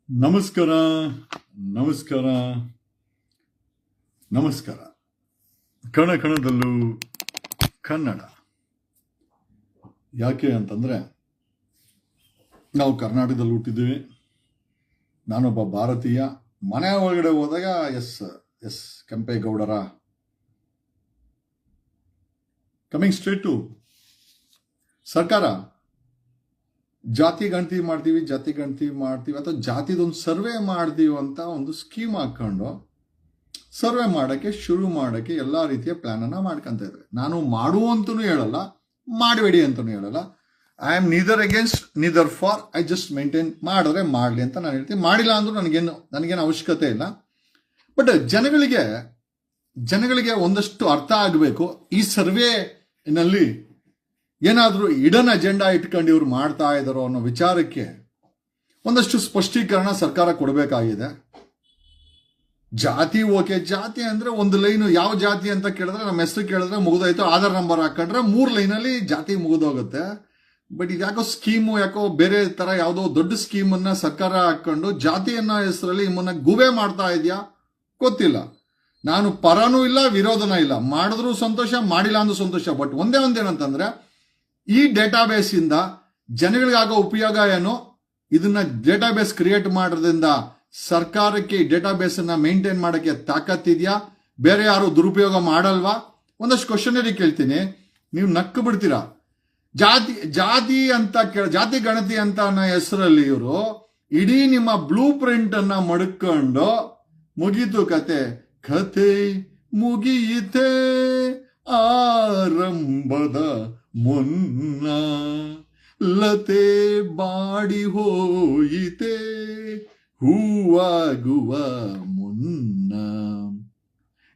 ನಮಸ್ಕಾರ ನಮಸ್ಕಾರ ನಮಸ್ಕಾರ. ಕಣ ಕಣದಲ್ಲೂ ಕನ್ನಡ. ಯಾಕೆ ಅಂತಂದರೆ ನಾವು ಕರ್ನಾಟಕದಲ್ಲಿ ಹುಟ್ಟಿದ್ದೀವಿ. ನಾನೊಬ್ಬ ಭಾರತೀಯ. ಮನೆ ಒಳಗಡೆ ಹೋದಾಗ ಎಸ್ ಕೆಂಪೇಗೌಡರ ಕಮಿಂಗ್ ಸ್ಟ್ರೇಟ್ ಟು ಸರ್ಕಾರ ಜಾತಿ ಗಣತಿ ಮಾಡ್ತೀವಿ ಅಥವಾ ಜಾತಿದೊಂದು ಸರ್ವೆ ಮಾಡ್ತೀವಿ ಅಂತ ಒಂದು ಸ್ಕೀಮ್ ಹಾಕೊಂಡು ಸರ್ವೆ ಮಾಡೋಕ್ಕೆ ಶುರು ಮಾಡೋಕ್ಕೆ ಎಲ್ಲ ರೀತಿಯ ಪ್ಲಾನನ್ನು ಮಾಡ್ಕೊತ ಇದ್ದಾರೆ. ನಾನು ಮಾಡುವಂತನೂ ಹೇಳಲ್ಲ, ಮಾಡಬೇಡಿ ಅಂತಲೂ ಹೇಳಲ್ಲ. I am neither against neither for. I just maintain. ಮಾಡಿದ್ರೆ ಮಾಡಲಿ ಅಂತ ನಾನು ಹೇಳ್ತೀನಿ. ಮಾಡಿಲ್ಲ ಅಂದ್ರೂ ನನಗೇನು ಅವಶ್ಯಕತೆ ಇಲ್ಲ. ಬಟ್ ಜನಗಳಿಗೆ ಒಂದಷ್ಟು ಅರ್ಥ ಆಗಬೇಕು. ಈ ಸರ್ವೆನಲ್ಲಿ ಏನಾದರೂ ಇಡನ್ ಅಜೆಂಡಾ ಇಟ್ಕೊಂಡು ಇವ್ರು ಮಾಡ್ತಾ ಇದ್ದಾರೋ ಅನ್ನೋ ವಿಚಾರಕ್ಕೆ ಒಂದಷ್ಟು ಸ್ಪಷ್ಟೀಕರಣ ಸರ್ಕಾರ ಕೊಡಬೇಕಾಗಿದೆ. ಜಾತಿ ಓಕೆ, ಜಾತಿ ಅಂದ್ರೆ ಒಂದು ಲೈನು. ಯಾವ ಜಾತಿ ಅಂತ ಕೇಳಿದ್ರೆ ನಮ್ಮ ಹೆಸರು ಕೇಳಿದ್ರೆ ಮುಗಿದೋಯ್ತು. ಆಧಾರ್ ನಂಬರ್ ಹಾಕೊಂಡ್ರೆ 3 ಲೈನಲ್ಲಿ ಜಾತಿ ಮುಗಿದೋಗುತ್ತೆ. ಬಟ್ ಇದು ಯಾಕೋ ಸ್ಕೀಮು, ಯಾಕೋ ಬೇರೆ ತರ ಯಾವುದೋ ದೊಡ್ಡ ಸ್ಕೀಮನ್ನ ಸರ್ಕಾರ ಹಾಕೊಂಡು ಜಾತಿಯನ್ನ ಹೆಸರಲ್ಲಿ ನಿಮ್ಮನ್ನ ಗುಬೆ ಮಾಡ್ತಾ ಇದೆಯಾ ಗೊತ್ತಿಲ್ಲ. ನಾನು ಪರನೂ ಇಲ್ಲ, ವಿರೋಧನೂ ಇಲ್ಲ. ಮಾಡಿದ್ರು ಸಂತೋಷ, ಮಾಡಿಲ್ಲ ಅಂದ್ರೂ ಸಂತೋಷ. ಬಟ್ ಒಂದೇನಂತಂದ್ರೆ ಈ ಡೇಟಾಬೇಸ್ ಇಂದ ಜನಗಳಿಗಾಗೋ ಉಪಯೋಗ ಏನು? ಇದನ್ನ ಡೇಟಾಬೇಸ್ ಕ್ರಿಯೇಟ್ ಮಾಡೋದ್ರಿಂದ ಸರ್ಕಾರಕ್ಕೆ ಈ ಡೇಟಾಬೇಸ್ ಅನ್ನ ಮೇಂಟೈನ್ ಮಾಡಕ್ಕೆ ತಾಕತ್ತಿದ್ಯಾ? ಬೇರೆ ಯಾರು ದುರುಪಯೋಗ ಮಾಡಲ್ವಾ? ಒಂದಷ್ಟು ಕ್ವಶನರಿ ಕೇಳ್ತೀನಿ, ನೀವು ನಕ್ಕು ಬಿಡ್ತೀರಾ. ಜಾತಿ ಅಂತ ಜಾತಿ ಗಣತಿ ಅಂತ ಅನ್ನೋ ಹೆಸರಲ್ಲಿ ಇವರು ಇಡೀ ನಿಮ್ಮ ಬ್ಲೂ ಪ್ರಿಂಟ್ ಅನ್ನ ಮಡ್ಕೊಂಡು ಮುಗೀತು ಕತೆ ಮುಗಿಯಿತೆ ಆರಂಭದ ಮುನ್ನ ಲತೆ ಬಾಡಿ ಹೋಯಿತೆ ಹೂವಾಗುವ ಮುನ್ನ.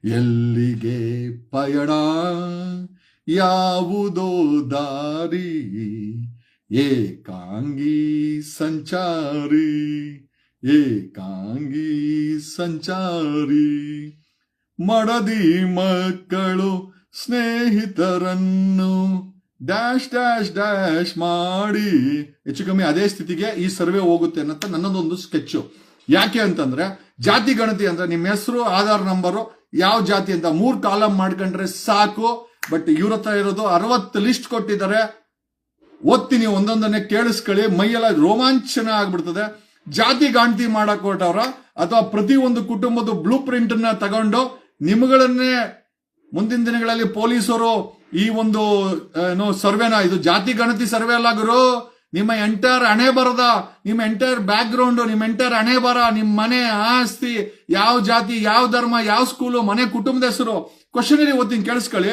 ಎಲ್ಲಿಗೆ ಪಯಣ, ಯಾವುದೋ ದಾರಿ, ಏಕಾಂಗಿ ಸಂಚಾರಿ. ಮಡದಿ ಮಕ್ಕಳು ಸ್ನೇಹಿತರನ್ನು ಡ್ಯಾಶ್ ಡ್ಯಾಶ್ ಡ್ಯಾಶ್ ಮಾಡಿ ಹೆಚ್ಚು ಕಮ್ಮಿ ಅದೇ ಸ್ಥಿತಿಗೆ ಈ ಸರ್ವೆ ಹೋಗುತ್ತೆ ಅನ್ನೋಂಥ ನನ್ನದೊಂದು ಸ್ಕೆಚ್ಚು. ಯಾಕೆ ಅಂತಂದ್ರೆ ಜಾತಿ ಗಣತಿ ಅಂದ್ರೆ ನಿಮ್ಮ ಹೆಸರು, ಆಧಾರ್ ನಂಬರು, ಯಾವ ಜಾತಿ ಅಂತ 3 ಕಾಲಮ್ ಮಾಡ್ಕೊಂಡ್ರೆ ಸಾಕು. ಬಟ್ ಇವ್ರ ಹತ್ರ ಇರೋದು 60 ಲಿಸ್ಟ್ ಕೊಟ್ಟಿದ್ದಾರೆ. ಓದ್ತೀನಿ, ಒಂದೊಂದನ್ನೇ ಕೇಳಿಸ್ಕೊಳ್ಳಿ, ಮೈಯೆಲ್ಲ ರೋಮಾಂಚನ ಆಗ್ಬಿಡ್ತದೆ. ಜಾತಿ ಗಣತಿ ಮಾಡಕ್ ಹೊರಟವ್ರ ಅಥವಾ ಪ್ರತಿ ಒಂದು ಕುಟುಂಬದ ಬ್ಲೂ ಪ್ರಿಂಟ್ ಅನ್ನ ತಗೊಂಡು ನಿಮ್ಗಳನ್ನೇ ಮುಂದಿನ ದಿನಗಳಲ್ಲಿ ಪೊಲೀಸರು ಈ ಒಂದು ಸರ್ವೆನ, ಇದು ಜಾತಿ ಗಣತಿ ಸರ್ವೆ ಅಲ್ಲ ಗುರು, ನಿಮ್ಮ ಎಂಟೈರ್ ಹಣೆ ಬರದ, ನಿಮ್ಮ ಎಂಟೈರ್ ಬ್ಯಾಕ್ ಗ್ರೌಂಡ್, ನಿಮ್ಮ ಎಂಟೈರ್ ಹಣೆ ಬರ, ನಿಮ್ಮ ಮನೆ, ಆಸ್ತಿ, ಯಾವ ಜಾತಿ, ಯಾವ ಧರ್ಮ, ಯಾವ ಸ್ಕೂಲು, ಮನೆ, ಕುಟುಂಬದ ಹೆಸರು, ಕ್ವಶನರಿ ಓದ್ತೀನಿ ಕೇಳಿಸ್ಕೊಳ್ಳಿ.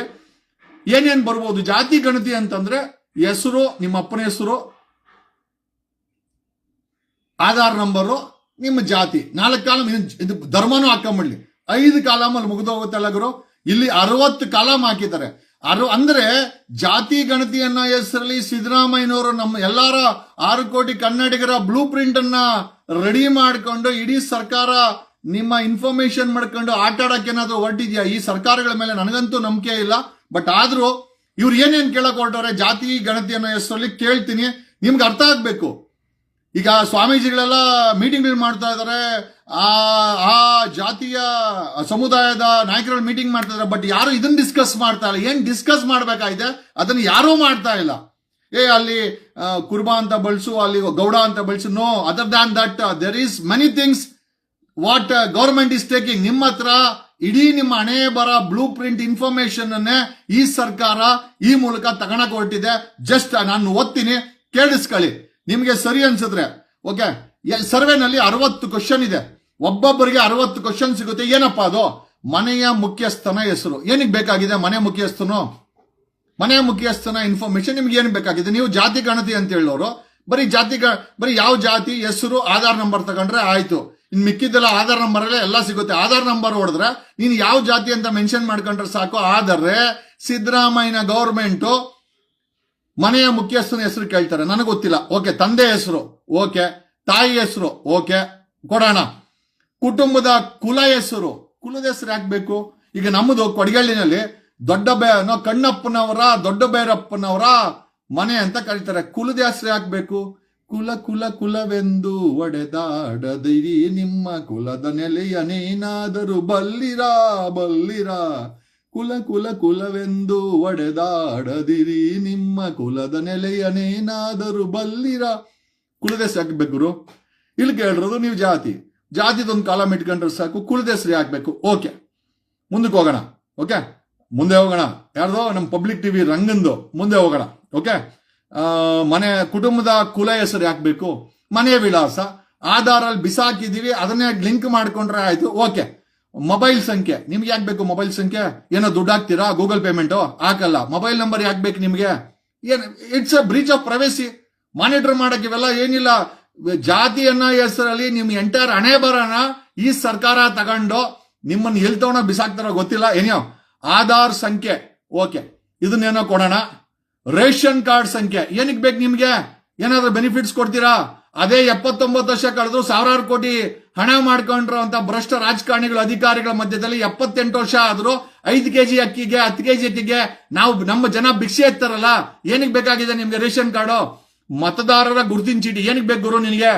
ಏನೇನ್ ಬರ್ಬೋದು ಜಾತಿ ಗಣತಿ ಅಂತಂದ್ರೆ? ಹೆಸರು, ನಿಮ್ಮ ಅಪ್ಪನ ಹೆಸರು, ಆಧಾರ್ ನಂಬರು, ನಿಮ್ಮ ಜಾತಿ, 4 ಕಾಲಮ್. ಇದು ಧರ್ಮನೂ ಹಾಕೊಂಬಿಡ್ಲಿ, 5 ಕಾಲಮಲ್ಲಿ ಮುಗಿದೋಗುತ್ತಲ್ಲ ಗುರು. ಇಲ್ಲಿ 60 ಕಾಲಮ್ ಹಾಕಿದ್ದಾರೆ. ಅಂದ್ರೆ ಜಾತಿ ಗಣತಿಯನ್ನ ಹೆಸರಲ್ಲಿ ಸಿದ್ದರಾಮಯ್ಯನವರು ನಮ್ಮ ಎಲ್ಲಾರ 6 ಕೋಟಿ ಕನ್ನಡಿಗರ ಬ್ಲೂ ಪ್ರಿಂಟ್ ಅನ್ನ ರೆಡಿ ಮಾಡ್ಕೊಂಡು ಇಡೀ ಸರ್ಕಾರ ನಿಮ್ಮ ಇನ್ಫಾರ್ಮೇಶನ್ ಮಾಡ್ಕೊಂಡು ಆಟ ಆಡಕ್ಕೆ ಏನಾದ್ರು ಹೊರಟಿದ್ಯಾ? ಈ ಸರ್ಕಾರಗಳ ಮೇಲೆ ನನಗಂತೂ ನಂಬಿಕೆ ಇಲ್ಲ. ಬಟ್ ಆದ್ರೂ ಇವ್ರು ಏನೇನ್ ಕೇಳಕ್ ಹೊರಟವ್ರೆ ಜಾತಿ ಗಣತಿ ಅನ್ನೋ ಹೆಸರಲ್ಲಿ ಕೇಳ್ತೀನಿ, ನಿಮ್ಗೆ ಅರ್ಥ ಆಗ್ಬೇಕು. ಈಗ ಸ್ವಾಮೀಜಿಗಳೆಲ್ಲ ಮೀಟಿಂಗ್ಗಳು ಮಾಡ್ತಾ ಇದಾರೆ, ಆ ಜಾತಿಯ ಸಮುದಾಯದ ನಾಯಕರುಗಳು ಮೀಟಿಂಗ್ ಮಾಡ್ತಾ ಇದಾರೆ. ಬಟ್ ಯಾರು ಇದನ್ನ ಡಿಸ್ಕಸ್ ಮಾಡ್ತಾ ಇಲ್ಲ. ಏನ್ ಡಿಸ್ಕಸ್ ಮಾಡ್ಬೇಕಾಗಿದೆ ಅದನ್ನ ಯಾರೂ ಮಾಡ್ತಾ ಇಲ್ಲ. ಅಲ್ಲಿ ಕುರ್ಬಾ ಅಂತ ಬಳಸು, ಅಲ್ಲಿ ಗೌಡ ಅಂತ ಬಳಸು. No, other than that there is many things what government is taking. ನಿಮ್ಮ ಹತ್ರ ಇಡೀ ನಿಮ್ಮ ಹಣೆ ಬರ ಬ್ಲೂ ಪ್ರಿಂಟ್ ಇನ್ಫಾರ್ಮೇಶನ್ ಅನ್ನೇ ಈ ಸರ್ಕಾರ ಈ ಮೂಲಕ ತಗೊಳಕ್ ಹೊರಟಿದೆ. ಜಸ್ಟ್ ನಾನು ಓದ್ತೀನಿ, ಕೇಳಿಸ್ಕೊಳ್ಳಿ. ನಿಮ್ಗೆ ಸರಿ ಅನ್ಸಿದ್ರೆ ಓಕೆ. ಸರ್ವೆನಲ್ಲಿ 60 ಕ್ವಶನ್ ಇದೆ. ಒಬ್ಬೊಬ್ಬರಿಗೆ 60 ಕ್ವಶನ್ ಸಿಗುತ್ತೆ. ಏನಪ್ಪಾ ಅದು? ಮನೆಯ ಮುಖ್ಯಸ್ಥನ ಹೆಸರು. ಏನಕ್ಕೆ ಬೇಕಾಗಿದೆ ಮನೆಯ ಮುಖ್ಯಸ್ಥನ ಇನ್ಫಾರ್ಮೇಶನ್ ನಿಮ್ಗೆ ಏನ್ ಬೇಕಾಗಿದೆ? ನೀವು ಜಾತಿ ಗಣತಿ ಅಂತ ಹೇಳೋರು ಬರೀ ಯಾವ ಜಾತಿ, ಹೆಸರು, ಆಧಾರ್ ನಂಬರ್ ತಗೊಂಡ್ರೆ ಆಯ್ತು. ಇನ್ ಮಿಕ್ಕಿದ್ದೆಲ್ಲ ಆಧಾರ್ ನಂಬರ್ ಅಲ್ಲೇ ಎಲ್ಲ ಸಿಗುತ್ತೆ. ಆಧಾರ್ ನಂಬರ್ ಹೊಡೆದ್ರೆ ನೀನು ಯಾವ ಜಾತಿ ಅಂತ ಮೆನ್ಷನ್ ಮಾಡ್ಕೊಂಡ್ರೆ ಸಾಕು. ಆದರೆ ಸಿದ್ದರಾಮಯ್ಯನ ಗೌರ್ಮೆಂಟು ಮನೆಯ ಮುಖ್ಯಸ್ಥನ ಹೆಸರು ಕೇಳ್ತಾರೆ. ನನಗೆ ಗೊತ್ತಿಲ್ಲ. ಓಕೆ, ತಂದೆ ಹೆಸರು ಓಕೆ, ತಾಯಿ ಹೆಸರು ಓಕೆ ಕೊಡೋಣ. ಕುಟುಂಬದ ಕುಲದ ಹೆಸರು ಯಾಕಬೇಕು? ಈಗ ನಮ್ಮದು ಕೊಡಗಳ್ಳಿನಲ್ಲಿ ಕಣ್ಣಪ್ಪನವರ ದೊಡ್ಡ ಬೈರಪ್ಪನವರ ಮನೆ ಅಂತ ಕರೀತಾರೆ. ಕುಲದ ಹೆಸರು ಯಾಕಬೇಕು? ಕುಲ ಕುಲ ಕುಲವೆಂದು ಒಡೆದಾಡದಿರಿ, ನಿಮ್ಮ ಕುಲದ ನೆಲೆಯನೇನಾದರೂ ಬಲ್ಲಿರಾ ಬಲ್ಲಿರಾ. ಕುಲ ಕುಲ ಕುಲವೆಂದು ಒಡೆದಾಡದಿರಿ, ನಿಮ್ಮ ಕುಲದ ನೆಲೆಯನೇನಾದರೂ ಬಲ್ಲಿರಾ. ಕುಲದ ಹೆಸರು ಹಾಕ್ಬೇಕು ಗುರು. ಇಲ್ಲಿ ಕೇಳಿರೋದು ನೀವು ಜಾತಿದೊಂದು ಕಾಲಮ್ ಇಟ್ಕೊಂಡ್ರೆ ಸಾಕು, ಕುಲದ ಹೆಸರು ಹಾಕ್ಬೇಕು. ಓಕೆ, ಮುಂದಕ್ಕೆ ಹೋಗೋಣ. ಓಕೆ, ಮುಂದೆ ಹೋಗೋಣ. ಯಾರ್ದೋ ನಮ್ಮ ಪಬ್ಲಿಕ್ ಟಿವಿ ರಂಗಂದು ಮುಂದೆ ಹೋಗೋಣ. ಓಕೆ, ಮನೆ ಕುಟುಂಬದ ಕುಲ ಹೆಸರು ಹಾಕ್ಬೇಕು, ಮನೆಯ ವಿಳಾಸ, ಆಧಾರಲ್ಲಿ ಬಿಸಾಕಿದೀವಿ ಅದನ್ನೇ ಲಿಂಕ್ ಮಾಡ್ಕೊಂಡ್ರೆ ಆಯ್ತು. ಓಕೆ, ಮೊಬೈಲ್ ಸಂಖ್ಯೆ ನಿಮ್ಗೆ ಯಾಕೆ ಬೇಕು? ಮೊಬೈಲ್ ಸಂಖ್ಯೆ ಏನೋ ದುಡ್ಡು ಹಾಕ್ತೀರಾ? ಗೂಗಲ್ ಪೇಮೆಂಟ್ ಹಾಕಲ್ಲ. ಮೊಬೈಲ್ ನಂಬರ್ ಯಾಕೆ ಬೇಕು ನಿಮ್ಗೆ? It's a breach of privacy. Monitor ಮಾಡಕ್ಕೆ ಇವೆಲ್ಲ ಏನಿಲ್ಲ. ಜಾತಿ ಅನ್ನೋ ಹೆಸರಲ್ಲಿ ನಿಮ್ ಎಂಟೈರ್ ಹಣೆ ಬರೋಣ ಈ ಸರ್ಕಾರ ತಗೊಂಡು ನಿಮ್ಮನ್ನು ಎಲ್ಲಿ ತಗೊಂಡ ಬಿಸಾಕ್ತಾರೋ ಗೊತ್ತಿಲ್ಲ. ಏನೋ ಆಧಾರ್ ಸಂಖ್ಯೆ, ಓಕೆ, ಇದನ್ನೇನೋ ಕೊಡೋಣ. ರೇಷನ್ ಕಾರ್ಡ್ ಸಂಖ್ಯೆ ಏನಕ್ಕೆ ಬೇಕು ನಿಮ್ಗೆ? ಏನಾದ್ರೂ ಬೆನಿಫಿಟ್ಸ್ ಕೊಡ್ತೀರಾ? ಅದೇ 79 ವರ್ಷ ಕಳೆದು ಸಾವಿರಾರು ಕೋಟಿ ಹಣ ಮಾಡ್ಕೊಂಡ್ರು ಅಂತ ಭ್ರಷ್ಟ ರಾಜಕಾರಣಿಗಳು ಅಧಿಕಾರಿಗಳ ಮಧ್ಯದಲ್ಲಿ 78 ವರ್ಷ ಆದ್ರೂ 5 ಕೆಜಿ ಅಕ್ಕಿಗೆ 10 ಕೆಜಿ ಅಕ್ಕಿಗೆ ನಮ್ಮ ಜನ ಭಿಕ್ಷೆ ಎತ್ತಾರಲ್ಲ. ಏನಕ್ಕೆ ಬೇಕಾಗಿದೆ ನಿಮ್ಗೆ ರೇಷನ್ ಕಾರ್ಡು? ಮತದಾರರ ಗುರುತಿನ ಚೀಟಿ ಏನಕ್ಕೆ ಬೇಕು ಗುರು ನಿನಗೆ?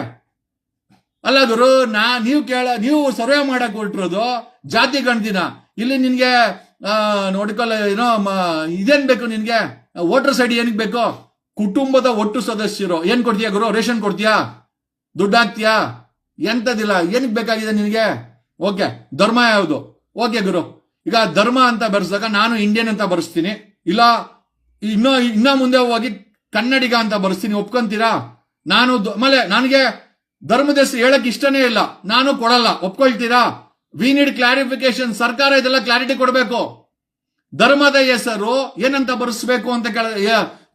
ಅಲ್ಲ ಗುರು, ನೀವು ಸರ್ವೆ ಮಾಡಕ್ ಹೊರಟಿರೋದು ಜಾತಿ ಗಣತಿನ. ಇಲ್ಲಿ ನಿನ್ಗೆ ನೋಡಿಕೊಳ್ಳ ಏನೋ ಇದೇನ್ ಬೇಕು ನಿನ್ಗೆ? ವೋಟರ್ಸ್ ಐಡಿ ಏನಕ್ಕೆ ಬೇಕು? ಕುಟುಂಬದ ಒಟ್ಟು ಸದಸ್ಯರು ಏನ್ ಕೊಡ್ತೀಯಾ ಗುರು? ರೇಷನ್ ಕೊಡ್ತೀಯಾ? ದುಡ್ಡು ಹಾಕ್ತೀಯಾ? ಎಂತದಿಲ್ಲ. ಏನಕ್ಕೆ ಬೇಕಾಗಿದೆ ನಿನಗೆ? ಓಕೆ, ಧರ್ಮ ಯಾವುದು? ಓಕೆ ಗುರು, ಈಗ ಧರ್ಮ ಅಂತ ಬರ್ಸಿದಾಗ ನಾನು ಇಂಡಿಯನ್ ಅಂತ ಬರ್ಸ್ತೀನಿ, ಇಲ್ಲ ಇನ್ನ ಮುಂದೆ ಹೋಗಿ ಕನ್ನಡಿಗ ಅಂತ ಬರ್ಸ್ತೀನಿ. ಒಪ್ಕೊಂತೀರಾ? ಆಮೇಲೆ ನನಗೆ ಧರ್ಮದ ಹೆಸರು ಹೇಳಕ್ ಇಷ್ಟನೇ ಇಲ್ಲ, ನಾನು ಕೊಡಲ್ಲ. ಒಪ್ಕೊಳ್ತೀರಾ? We need clarification. ಸರ್ಕಾರ ಇದೆಲ್ಲ ಕ್ಲಾರಿಟಿ ಕೊಡಬೇಕು. ಧರ್ಮದ ಹೆಸರು ಏನಂತ ಬರ್ಸ್ಬೇಕು ಅಂತ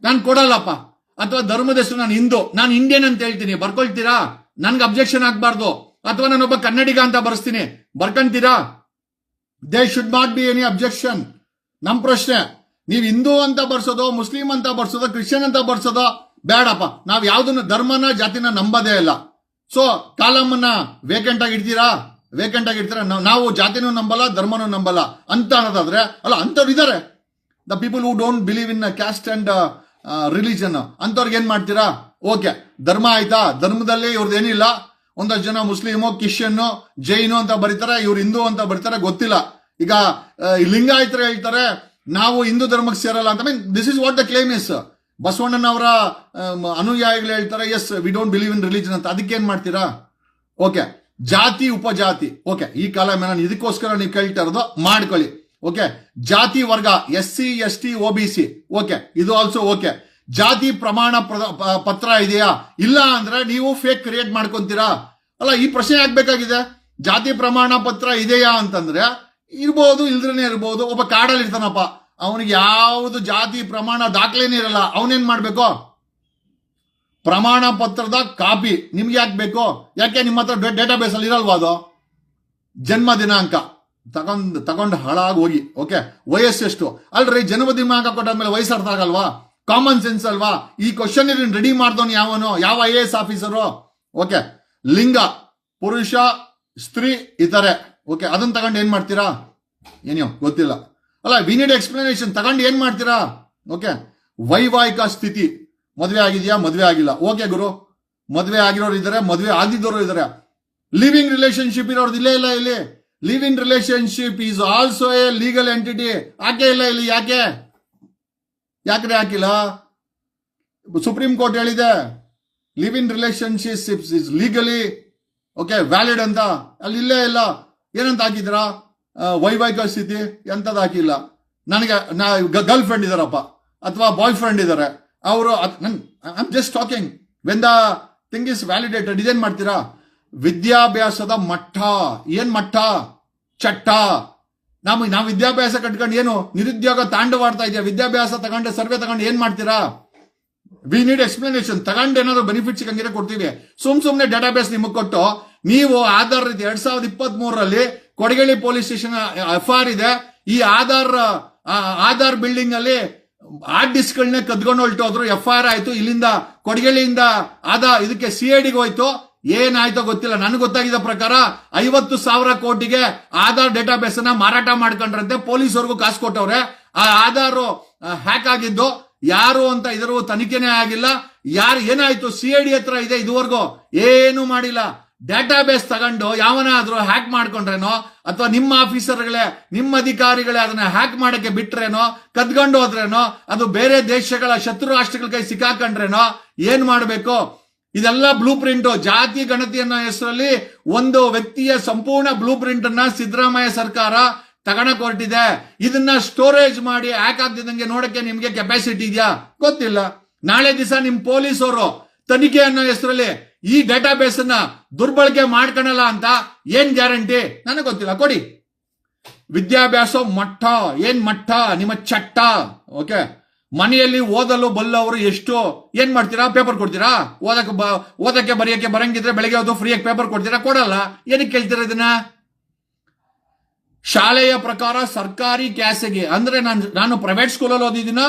ನಾನು ಕೊಡಲ್ಲಪ್ಪ. ಅಥವಾ ಧರ್ಮದ ಹೆಸರು ನಾನು ಹಿಂದೂ, ನಾನು ಇಂಡಿಯನ್ ಅಂತ ಹೇಳ್ತೀನಿ, ಬರ್ಕೊಳ್ತೀರಾ? ನನ್ಗೆ ಅಬ್ಜೆಕ್ಷನ್ ಆಗ್ಬಾರ್ದು. ಅಥವಾ ನಾನೊಬ್ಬ ಕನ್ನಡಿಗ ಅಂತ ಬರ್ಸ್ತೀನಿ, ಬರ್ಕೊಂತೀರಾ? They should not be any objection. ನಮ್ ಪ್ರಶ್ನೆ, ನೀವು ಹಿಂದೂ ಅಂತ ಬರ್ಸೋದು, ಮುಸ್ಲಿಂ ಅಂತ ಬರ್ಸೋದು, ಕ್ರಿಶ್ಚಿಯನ್ ಅಂತ ಬರ್ಸೋದು ಬೇಡಪ್ಪ. ನಾವ್ ಯಾವ್ದನ್ನ ಧರ್ಮನ ಜಾತಿನ ನಂಬದೇ ಇಲ್ಲ. ಸೊ ಕಾಲಮ್ ಅನ್ನ ವೇಕೆಂಟ್ ಆಗಿ ಇಡ್ತೀರಾ? ನಾವು ಜಾತಿನೂ ನಂಬಲ್ಲ, ಧರ್ಮನೂ ನಂಬಲ್ಲ ಅಂತ ಅನ್ನೋದಾದ್ರೆ ಅಲ್ಲ, ಅಂತವ್ರು ಇದಾರೆ. The people who don't believe in caste and religion, ಅಂತವ್ರಿಗೆ ಏನ್ ಮಾಡ್ತೀರಾ? ಓಕೆ, ಧರ್ಮ ಆಯ್ತಾ? ಧರ್ಮದಲ್ಲಿ ಇವ್ರದ್ದು ಏನಿಲ್ಲ. ಒಂದಷ್ಟು ಜನ ಮುಸ್ಲಿಮು, ಕ್ರಿಶ್ಚಿಯನ್ನು, ಜೈನು ಅಂತ ಬರೀತಾರೆ, ಇವ್ರು ಹಿಂದೂ ಅಂತ ಬರೀತಾರೆ, ಗೊತ್ತಿಲ್ಲ. ಈಗ ಲಿಂಗಾಯತರು ಹೇಳ್ತಾರೆ ನಾವು ಹಿಂದೂ ಧರ್ಮಕ್ಕೆ ಸೇರಲ್ಲ ಅಂತ. Mean this is what the claim is. ಬಸವಣ್ಣನವರ ಅನುಯಾಯಿಗಳು ಹೇಳ್ತಾರೆ yes we don't believe in religion ಅಂತ. ಅದಕ್ಕೆ ಏನ್ ಮಾಡ್ತೀರಾ? ಓಕೆ, ಜಾತಿ ಉಪಜಾತಿ. ಓಕೆ, ಈ ಕಾಲ ನಾನು ಇದಕ್ಕೋಸ್ಕರ ನೀವು ಕೇಳ್ತಾ ಇರೋದು ಮಾಡ್ಕೊಳ್ಳಿ. ಓಕೆ, ಜಾತಿ ವರ್ಗ SC ST OBC. ಓಕೆ, ಇದು ಆಲ್ಸೋ ಓಕೆ. ಜಾತಿ ಪ್ರಮಾಣ ಪತ್ರ ಇದೆಯಾ? ಇಲ್ಲ ಅಂದ್ರೆ ನೀವು ಫೇಕ್ ಕ್ರಿಯೇಟ್ ಮಾಡ್ಕೊಂತೀರಾ. ಅಲ್ಲ, ಈ ಪ್ರಶ್ನೆ ಆಗ್ಬೇಕಾಗಿದೆ. ಜಾತಿ ಪ್ರಮಾಣ ಪತ್ರ ಇದೆಯಾ ಅಂತಂದ್ರೆ ಇರ್ಬೋದು, ಇಲ್ದ್ರೇನೆ ಇರ್ಬೋದು. ಒಬ್ಬ ಕಾಡಲ್ಲಿ ಇರ್ತಾನಪ್ಪ, ಅವನಿಗೆ ಯಾವುದು ಜಾತಿ ಪ್ರಮಾಣ ದಾಖಲೆನೇ ಇರಲ್ಲ. ಅವನೇನ್ ಮಾಡ್ಬೇಕು? ಪ್ರಮಾಣ ಪತ್ರದ ಕಾಪಿ ನಿಮ್ಗೆ ಯಾಕೆ ಬೇಕು? ಯಾಕೆ ನಿಮ್ಮ ಹತ್ರ ಡೇಟಾಬೇಸ್ ಅಲ್ಲಿ ಇರಲ್ವಾ? ಅದು ಜನ್ಮ ದಿನಾಂಕ ತಗೊಂಡು ಹಾಳಾಗಿ ಹೋಗಿ. ಓಕೆ, ವಯಸ್ಸೆಷ್ಟು? ಅಲ್ರಿ, ಜನ್ಮ ದಿನಾಂಕ ಕೊಟ್ಟಾದ್ಮೇಲೆ ವಯಸ್ಸು ಅರ್ಥ ಆಗಲ್ವಾ? ಕಾಮನ್ ಸೆನ್ಸ್ ಅಲ್ವಾ? ಈ ಕ್ವಶನ್ ರೆಡಿ ಮಾಡ್ದವನು ಯಾವನು? ಯಾವ IAS ಆಫೀಸರು? ಓಕೆ, ಲಿಂಗ ಪುರುಷ, ಸ್ತ್ರೀ, ಇತರೆ. ಓಕೆ, ಅದನ್ನ ತಗೊಂಡು ಏನ್ ಮಾಡ್ತೀರಾ? ಏನೋ ಗೊತ್ತಿಲ್ಲ. ಅಲ್ಲ, ವಿ ನೀಡ್ ಎಕ್ಸ್ಪ್ಲನೇಷನ್. ತಗೊಂಡು ಏನ್ ಮಾಡ್ತೀರಾ? ಓಕೆ, ವೈವಾಹಿಕ ಸ್ಥಿತಿ, ಮದುವೆ ಆಗಿದೆಯಾ, ಮದುವೆ ಆಗಿಲ್ಲ. ಓಕೆ ಗುರು, ಮದುವೆ ಆಗಿರೋರು ಇದಾರೆ, ಮದುವೆ ಆಗಿದ್ದವರು ಇದಾರೆ. ಲಿವಿಂಗ್ ರಿಲೇಶನ್ಶಿಪ್ ಇರೋರು ಇಲ್ಲೇ ಇಲ್ಲ. ಇಲ್ಲಿ living relationship is also a legal entity. ಯಾಕೆ ಇಲ್ಲ ಇಲ್ಲಿ? ಯಾಕ್ರೆ ಹಾಕಿಲ್ಲ? ಸುಪ್ರೀಂ ಕೋರ್ಟ್ ಹೇಳಿದೆ live in relationship is legally okay valid ಅಂತ. ಅಲ್ಲಿ ಇಲ್ಲೇ ಇಲ್ಲ. ಏನಂತ ಹಾಕಿದ್ರ? ವೈವಾಹಿಕ ಸ್ಥಿತಿ ಎಂತದ್ ಹಾಕಿಲ್ಲ. ನನಗೆ ಗರ್ಲ್ ಫ್ರೆಂಡ್ ಇದಾರಪ್ಪ ಅಥವಾ ಬಾಯ್ ಫ್ರೆಂಡ್ ಇದಾರೆ, ಅವರು I am just talking when the thing is validated. ಇದೇನ್ ಮಾಡ್ತೀರಾ? ವಿದ್ಯಾಭ್ಯಾಸದ ಮಟ್ಟ ಏನ್ ಮಟ್ಟ? ಚಟ್ಟ. ನಾವು ವಿದ್ಯಾಭ್ಯಾಸ ಕಟ್ಕೊಂಡು ಏನು ನಿರುದ್ಯೋಗ ತಾಂಡವಾಡ್ತಾ ಇದೆಯಾ? ವಿದ್ಯಾಭ್ಯಾಸ ತಗೊಂಡು ಸರ್ವೆ ತಗೊಂಡು ಏನ್ ಮಾಡ್ತೀರಾ? We need explanation. ತಗೊಂಡು ಏನಾದ್ರು ಬೆನಿಫಿಟ್ ಸಿಕ್ಕಂಗಿದ್ರೆ ಕೊಡ್ತೀವಿ. ಸುಮ್ನೆ ಡೇಟಾಬೇಸ್ ನಿಮಗೆ ಕೊಟ್ಟು ನೀವು ಆಧಾರ್ 2023 ಕೊಡಗೇಳಿ ಪೊಲೀಸ್ ಸ್ಟೇಷನ್ FIR ಇದೆ. ಈ ಆಧಾರ್ ಬಿಲ್ಡಿಂಗ್ ಅಲ್ಲಿ ಹಾರ್ಡ್ ಡಿಸ್ಕ್ ಗಳನ್ನೇ ಕದ್ಕೊಂಡು ಹೊರಟೋದ್ರು. FIR ಆಯ್ತು. ಇಲ್ಲಿಂದ ಕೊಡಗೇಳಿಯಿಂದ ಇದಕ್ಕೆ CID ಗೆ ಹೋಯ್ತು. ಏನಾಯ್ತೋ ಗೊತ್ತಿಲ್ಲ. ನನಗೆ ಗೊತ್ತಾಗಿದ್ದ ಪ್ರಕಾರ 50,000 ಕೋಟಿಗೆ ಆಧಾರ್ ಡೇಟಾಬೇಸ್ ಅನ್ನ ಮಾರಾಟ ಮಾಡ್ಕೊಂಡ್ರಂತೆ. ಪೊಲೀಸರಿಗೂ ಕಾಸು ಕೊಟ್ಟವ್ರೆ. ಆ ಆಧಾರ್ ಹ್ಯಾಕ್ ಆಗಿದ್ದು ಯಾರು ಅಂತ ಇದರ ತನಿಖೆನೇ ಆಗಿಲ್ಲ. ಯಾರು ಏನಾಯ್ತು? CID ಹತ್ರ ಇದೆ, ಇದುವರೆಗೂ ಏನು ಮಾಡಿಲ್ಲ. ಡೇಟಾಬೇಸ್ ತಗೊಂಡು ಯಾವನಾದ್ರೂ ಹ್ಯಾಕ್ ಮಾಡ್ಕೊಂಡ್ರೇನೋ, ಅಥವಾ ನಿಮ್ಮ ಆಫೀಸರ್ಗಳೇ, ನಿಮ್ಮ ಅಧಿಕಾರಿಗಳೇ ಅದನ್ನ ಹ್ಯಾಕ್ ಮಾಡಕ್ಕೆ ಬಿಟ್ರೇನೋ, ಕದ್ಕೊಂಡು ಹೋದ್ರೇನೋ, ಅದು ಬೇರೆ ದೇಶಗಳ ಶತ್ರು ರಾಷ್ಟ್ರಗಳ ಕೈ ಸಿಕ್ಕಾಕೊಂಡ್ರೇನೋ, ಏನ್ ಮಾಡಬೇಕು? ಇದೆಲ್ಲ ಬ್ಲೂ ಪ್ರಿಂಟ್. ಜಾತಿ ಗಣತಿ ಅನ್ನೋ ಹೆಸರಲ್ಲಿ ಒಂದು ವ್ಯಕ್ತಿಯ ಸಂಪೂರ್ಣ ಬ್ಲೂ ಪ್ರಿಂಟ್ ಅನ್ನ ಸಿದ್ದರಾಮಯ್ಯ ಸರ್ಕಾರ ತಗೊಳಕ್ ಹೊರಟಿದೆ. ಇದನ್ನ ಸ್ಟೋರೇಜ್ ಮಾಡಿ ಹ್ಯಾಕ್ ಆಗ್ತಿದ್ದಂಗೆ ನೋಡಕ್ಕೆ ನಿಮ್ಗೆ ಕೆಪಾಸಿಟಿ ಇದೆಯಾ? ಗೊತ್ತಿಲ್ಲ. ನಾಳೆ ದಿವಸ ನಿಮ್ ಪೊಲೀಸರು ತನಿಖೆ ಅನ್ನೋ ಹೆಸರಲ್ಲಿ ಈ ಡೇಟಾಬೇಸ್ ಅನ್ನ ದುರ್ಬಳಕೆ ಮಾಡ್ಕೊಳಲ್ಲ ಅಂತ ಏನ್ ಗ್ಯಾರಂಟಿ? ನನಗೆ ಗೊತ್ತಿಲ್ಲ. ಕೊಡಿ. ವಿದ್ಯಾಭ್ಯಾಸ ಮಟ್ಟ ಏನ್ ಮಟ್ಟ? ನಿಮ್ಮ ಚಟ್ಟ. ಓಕೆ, ಮನೆಯಲ್ಲಿ ಓದಲು ಬಲ್ಲವರು ಎಷ್ಟು? ಏನ್ ಮಾಡ್ತೀರಾ? ಪೇಪರ್ ಕೊಡ್ತೀರಾ? ಓದಕ್ಕೆ ಬರೆಯಕ್ಕೆ ಬರಂಗಿದ್ರೆ ಬೆಳಗ್ಗೆ ಓದು ಫ್ರೀಯಾಗಿ ಪೇಪರ್ ಕೊಡ್ತೀರಾ? ಕೊಡಲ್ಲ. ಏನಕ್ಕೆ ಕೇಳ್ತೀರಾ ಇದನ್ನ? ಶಾಲೆಯ ಪ್ರಕಾರ ಸರ್ಕಾರಿ ಕ್ಯಾಸೆಗೆ ಅಂದ್ರೆ ನಾನು ಪ್ರೈವೇಟ್ ಸ್ಕೂಲಲ್ಲಿ ಓದಿದ್ದೀನ,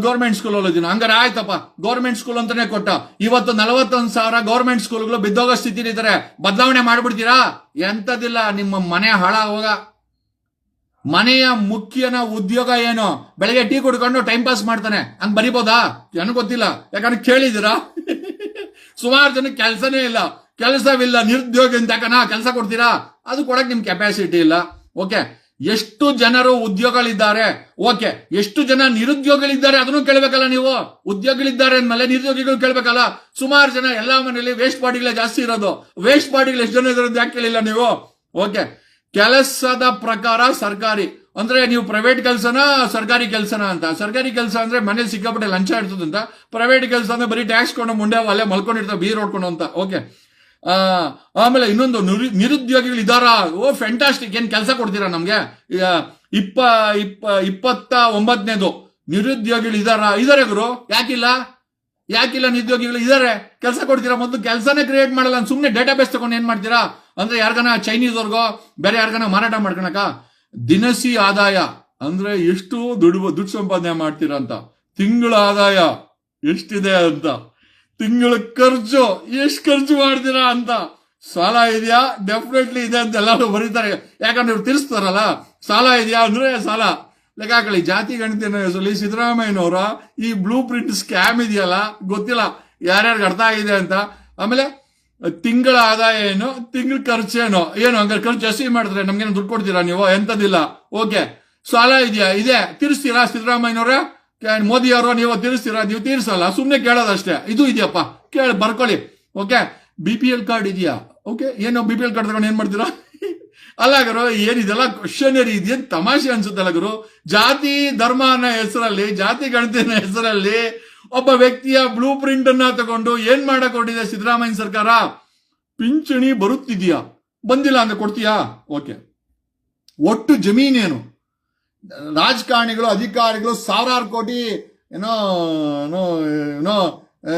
ಗೌರ್ಮೆಂಟ್ ಸ್ಕೂಲಲ್ಲಿ ಓದಿನ, ಹಂಗಾರೆ ಆಯ್ತಪ್ಪ, ಗೌರ್ಮೆಂಟ್ ಸ್ಕೂಲ್ ಅಂತಾನೆ ಕೊಟ್ಟ. ಇವತ್ತು 41,000 ಗೌರ್ಮೆಂಟ್ ಸ್ಕೂಲ್ಗಳು ಬಿದ್ದೋಗೋ ಸ್ಥಿತಿಲಿ ಇದ್ದಾರೆ. ಬದಲಾವಣೆ ಮಾಡ್ಬಿಡ್ತೀರಾ? ಎಂತದಿಲ್ಲ. ನಿಮ್ಮ ಮನೆ ಹಾಳ ಹೋಗ. ಮನೆಯ ಮುಖ್ಯನ ಉದ್ಯೋಗ ಏನು? ಬೆಳಗ್ಗೆ ಟೀ ಕುಡ್ಕೊಂಡು ಟೈಮ್ ಪಾಸ್ ಮಾಡ್ತಾನೆ, ಹಂಗ್ ಬರಿಬೋದಾ? ನನಗೆ ಗೊತ್ತಿಲ್ಲ. ಯಾಕಂದ್ರೆ ಕೇಳಿದಿರಾ? ಸುಮಾರು ಜನಕ್ಕೆ ಕೆಲಸನೇ ಇಲ್ಲ, ಕೆಲಸವಿಲ್ಲ, ನಿರುದ್ಯೋಗ ಅಂತ ಕೆಲಸ ಕೊಡ್ತೀರಾ? ಅದು ಕೊಡಕ್ ನಿಮ್ ಕೆಪಾಸಿಟಿ ಇಲ್ಲ. ಓಕೆ, ಎಷ್ಟು ಜನರು ಉದ್ಯೋಗಗಳಿದ್ದಾರೆ? ಓಕೆ, ಎಷ್ಟು ಜನ ನಿರುದ್ಯೋಗಿಗಳಿದ್ದಾರೆ? ಅದನ್ನು ಕೇಳ್ಬೇಕಲ್ಲ ನೀವು. ಉದ್ಯೋಗಿಗಳಿದ್ದಾರೆ ಅಂದ್ಮೇಲೆ ನಿರುದ್ಯೋಗಿಗಳು ಕೇಳ್ಬೇಕಲ್ಲ. ಸುಮಾರು ಜನ ಎಲ್ಲಾ ಮನೆಯಲ್ಲಿ ವೇಸ್ಟ್ ಬಾಡಿಗಳೇ ಜಾಸ್ತಿ ಇರೋದು. ವೇಸ್ಟ್ ಬಾಡಿಗಳು ಎಷ್ಟು ಜನ ಇರೋದು ಯಾಕೆ ಕೇಳಿಲ್ಲ ನೀವು? ಓಕೆ, ಕೆಲಸದ ಪ್ರಕಾರ ಸರ್ಕಾರಿ ಅಂದ್ರೆ ನೀವು ಪ್ರೈವೇಟ್ ಕೆಲಸನ ಸರ್ಕಾರಿ ಕೆಲಸನ ಅಂತ. ಸರ್ಕಾರಿ ಕೆಲಸ ಅಂದ್ರೆ ಮನೇಲಿ ಸಿಕ್ಕಾಪಟ್ಟೆ ಲಂಚ ಇರ್ತದಂತ. ಪ್ರೈವೇಟ್ ಕೆಲಸ ಅಂದ್ರೆ ಬರೀ ಟ್ಯಾಕ್ಸ್ ಕೊಂಡು ಮುಂಡೆ ಅಲ್ಲೇ ಮಲ್ಕೊಂಡಿರ್ತಾವೆ ಬೀರ್ ಹೊಡ್ಕೊಂಡು ಅಂತ. ಓಕೆ, ಆಮೇಲೆ ಇನ್ನೊಂದು ನಿರುದ್ಯೋಗಿಗಳು ಇದಾರ? ಓ ಫ್ಯಾಂಟಾಸ್ಟಿಕ್. ಏನ್ ಕೆಲಸ ಕೊಡ್ತೀರಾ ನಮ್ಗೆ? 29ನೇದು ನಿರುದ್ಯೋಗಿಗಳು ಇದಾರೆ ಗುರು. ಯಾಕಿಲ್ಲ ನಿರುದ್ಯೋಗಿಗಳು ಇದಾರೆ? ಕೆಲಸ ಕೊಡ್ತೀರಾ? ಮೊದಲು ಕೆಲಸನೇ ಕ್ರಿಯೇಟ್ ಮಾಡಲ್ಲ, ಸುಮ್ನೆ ಡೇಟಾಬೇಸ್ ತಗೊಂಡು ಏನ್ ಮಾಡ್ತೀರಾ? ಅಂದ್ರೆ ಯಾರ್ಗನ ಚೈನೀಸ್ವರ್ಗೋ ಬೇರೆ ಯಾರ್ಗನ ಮಾರಾಟ ಮಾಡ್ಕೊಳಕ? ದಿನಸಿ ಆದಾಯ ಅಂದ್ರೆ ಎಷ್ಟು ದುಡ್ಡು ಸಂಪಾದನೆ ಮಾಡ್ತೀರಾ ಅಂತ, ತಿಂಗಳ ಆದಾಯ ಎಷ್ಟಿದೆ ಅಂತ, ತಿಂಗಳ ಖರ್ಚು ಎಷ್ಟು ಖರ್ಚು ಮಾಡ್ತೀರಾ ಅಂತ, ಸಾಲ ಇದೆಯಾ? ಡೆಫಿನೆಟ್ಲಿ ಇದೆ ಅಂತ ಎಲ್ಲರೂ ಬರೀತಾರೆ. ಯಾಕಂದ್ರೆ ಇವ್ರು ತೀರಿಸ್ತಾರಲ್ಲ. ಸಾಲ ಇದೆಯಾ ಅಂದ್ರೆ ಸಾಲ ಲೆಕ್ಕ ಹಾಕಲಿ. ಜಾತಿ ಗಣತಿನ ಹೆಸರಲ್ಲಿ ಸಿದ್ದರಾಮಯ್ಯನವರ ಈ ಬ್ಲೂ ಪ್ರಿಂಟ್ ಸ್ಕ್ಯಾಮ್ ಇದೆಯಲ್ಲ, ಗೊತ್ತಿಲ್ಲ ಯಾರ್ಯಾರಿಗೆ ಅರ್ಥ ಆಗಿದೆ ಅಂತ. ಆಮೇಲೆ ತಿಂಗಳ ಆದಾಯ ಏನು, ತಿಂಗಳ ಖರ್ಚೇನು, ಏನು ಹಂಗಾರೆ ಖರ್ಚು ಜಾಸ್ತಿ ಮಾಡಿದ್ರೆ ನಮ್ಗೇನು ದುಡ್ಡು ಕೊಡ್ತೀರಾ ನೀವು? ಎಂತದಿಲ್ಲ. ಓಕೆ, ಸಾಲ ಇದೆಯಾ? ಇದೆ. ತೀರಿಸ್ತೀರಾ ಸಿದ್ದರಾಮಯ್ಯನವ್ರ? ಮೋದಿ ಅವರು ನೀವು ತೀರಿಸ್ತೀರಾ? ನೀವು ತೀರಿಸಲ್ಲ, ಸುಮ್ನೆ ಕೇಳೋದಷ್ಟೇ. ಇದು ಇದೆಯಪ್ಪ, ಕೇಳಿ ಬರ್ಕೊಳ್ಳಿ. ಓಕೆ, BPL ಕಾರ್ಡ್ ಇದೆಯಾ? ಓಕೆ, ಏನು BPL ಕಾರ್ಡ್ ತಗೊಂಡು ಏನ್ ಮಾಡ್ತೀರಾ? ಅಲ್ಲ ಗುರು, ಏನಿದೆಲ್ಲ ಕ್ವಶನರಿ ಇದೆಯೇನ್ ತಮಾಷೆ ಅನ್ಸುತ್ತಲ್ಲ ಗುರು. ಜಾತಿ ಧರ್ಮ ಅನ್ನೋ ಹೆಸರಲ್ಲಿ, ಜಾತಿ ಗಣತಿನ ಹೆಸರಲ್ಲಿ ಒಬ್ಬ ವ್ಯಕ್ತಿಯ ಬ್ಲೂ ಪ್ರಿಂಟ್ ಅನ್ನ ತಗೊಂಡು ಏನ್ ಮಾಡಕ್ ಹೊರಟಿದೆ ಸಿದ್ದರಾಮಯ್ಯ ಸರ್ಕಾರ? ಪಿಂಚಣಿ ಬರುತ್ತಿದ್ಯಾ? ಬಂದಿಲ್ಲ ಅಂದ್ರೆ ಕೊಡ್ತೀಯಾ? ಓಕೆ, ಒಟ್ಟು ಜಮೀನೇನು? ರಾಜಕಾರಣಿಗಳು, ಅಧಿಕಾರಿಗಳು ಸಾವಿರಾರು ಕೋಟಿ ಏನೋ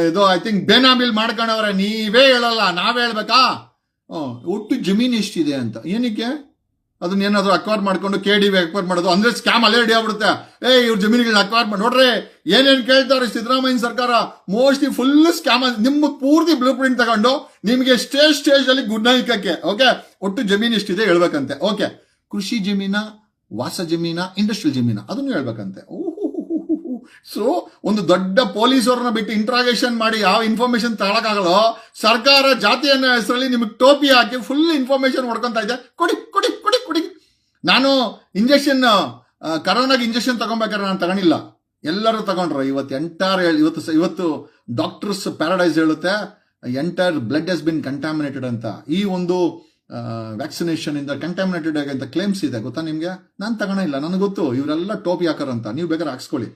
ಇದು ಐ ಥಿಂಕ್ ಬೇನಾಮಿಲ್ ಮಾಡ್ಕೊಂಡವ್ರೆ. ನೀವೇ ಹೇಳಲ್ಲ, ನಾವೇ ಹೇಳ್ಬೇಕಾ? ಒಟ್ಟು ಜಮೀನು ಎಷ್ಟಿದೆ ಅಂತ. ಏನಕ್ಕೆ? ಅದನ್ನ ಏನಾದ್ರು ಅಕ್ವೈರ್ ಮಾಡ್ಕೊಂಡು KDB ಅಕ್ವೈರ್ ಮಾಡೋದು ಅಂದ್ರೆ ಸ್ಕ್ಯಾಮ್ ಅಲ್ಲೇ ರೆಡಿ ಆಗ್ಬಿಡುತ್ತೆ. ಇವ್ರ ಜಮೀನುಗಳನ್ನ ಅಕ್ವೈರ್ ಮಾಡಿ ನೋಡ್ರಿ ಏನೇನ್ ಕೇಳ್ತಾರೆ ಸಿದ್ದರಾಮಯ್ಯ ಸರ್ಕಾರ. Mostly full scam. ನಿಮ್ಮ ಪೂರ್ತಿ ಬ್ಲೂ ಪ್ರಿಂಟ್ ತಗೊಂಡು ನಿಮಗೆ ಸ್ಟೇಜ್ ಅಲ್ಲಿ ಗುಡ್ ನೈಕಕ್ಕೆ. ಓಕೆ, ಒಟ್ಟು ಜಮೀನು ಎಷ್ಟಿದೆ ಹೇಳ್ಬೇಕಂತೆ. ಓಕೆ, ಕೃಷಿ ಜಮೀನ, ವಾಸ ಜಮೀನ, ಇಂಡಸ್ಟ್ರಿಯಲ್ ಜಮೀನ, ಅದನ್ನು ಹೇಳ್ಬೇಕಂತೆ. ಸೊ ಒಂದು ದೊಡ್ಡ ಪೊಲೀಸರನ್ನ ಬಿಟ್ಟು ಇಂಟ್ರಾಗೇಷನ್ ಮಾಡಿ ಯಾವ ಇನ್ಫಾರ್ಮೇಶನ್ ತಗೊಳಕಾಗಲ್ಲ. ಸರ್ಕಾರ ಜಾತಿ ಅನ್ನೋ ಹೆಸರಲ್ಲಿ ನಿಮಗೆ ಟೋಪಿ ಹಾಕಿ ಫುಲ್ ಇನ್ಫಾರ್ಮೇಶನ್ ಹೊಡ್ಕೊಂತ ಇದೆ. ಕೊಡಿ ಕೊಡಿ ಕೊಡಿ ಕೊಡಿ. ನಾನು ಇಂಜೆಕ್ಷನ್, ಕರೋನಾಗೆ ಇಂಜೆಕ್ಷನ್ ತಗೊಬೇಕಾದ್ರೆ ನಾನು ತಗೊಂಡಿಲ್ಲ, ಎಲ್ಲರೂ ತಗೊಂಡ್ರು. ಇವತ್ತು ಡಾಕ್ಟರ್ಸ್ ಪ್ಯಾರಡೈಸ್ ಹೇಳುತ್ತೆ entire blood has been contaminated ಅಂತ. ಈ ಒಂದು ವ್ಯಾಕ್ಸಿನೇಷನ್ ಇಂದ ಕಂಟಾಮಿನೇಟೆಡ್ ಅಂತ ಕ್ಲೇಮ್ಸ್ ಇದೆ, ಗೊತ್ತಾ ನಿಮ್ಗೆ? ನಾನು ತಗೊಂಡಿಲ್ಲ, ನನಗೆ ಗೊತ್ತು ಇವರೆಲ್ಲ ಟೋಪಿ ಹಾಕರಂತ. ನೀವು ಬೇಕಾದ್ರೆ ಹಾಕ್ಸ್ಕೊಳ್ಳಿ.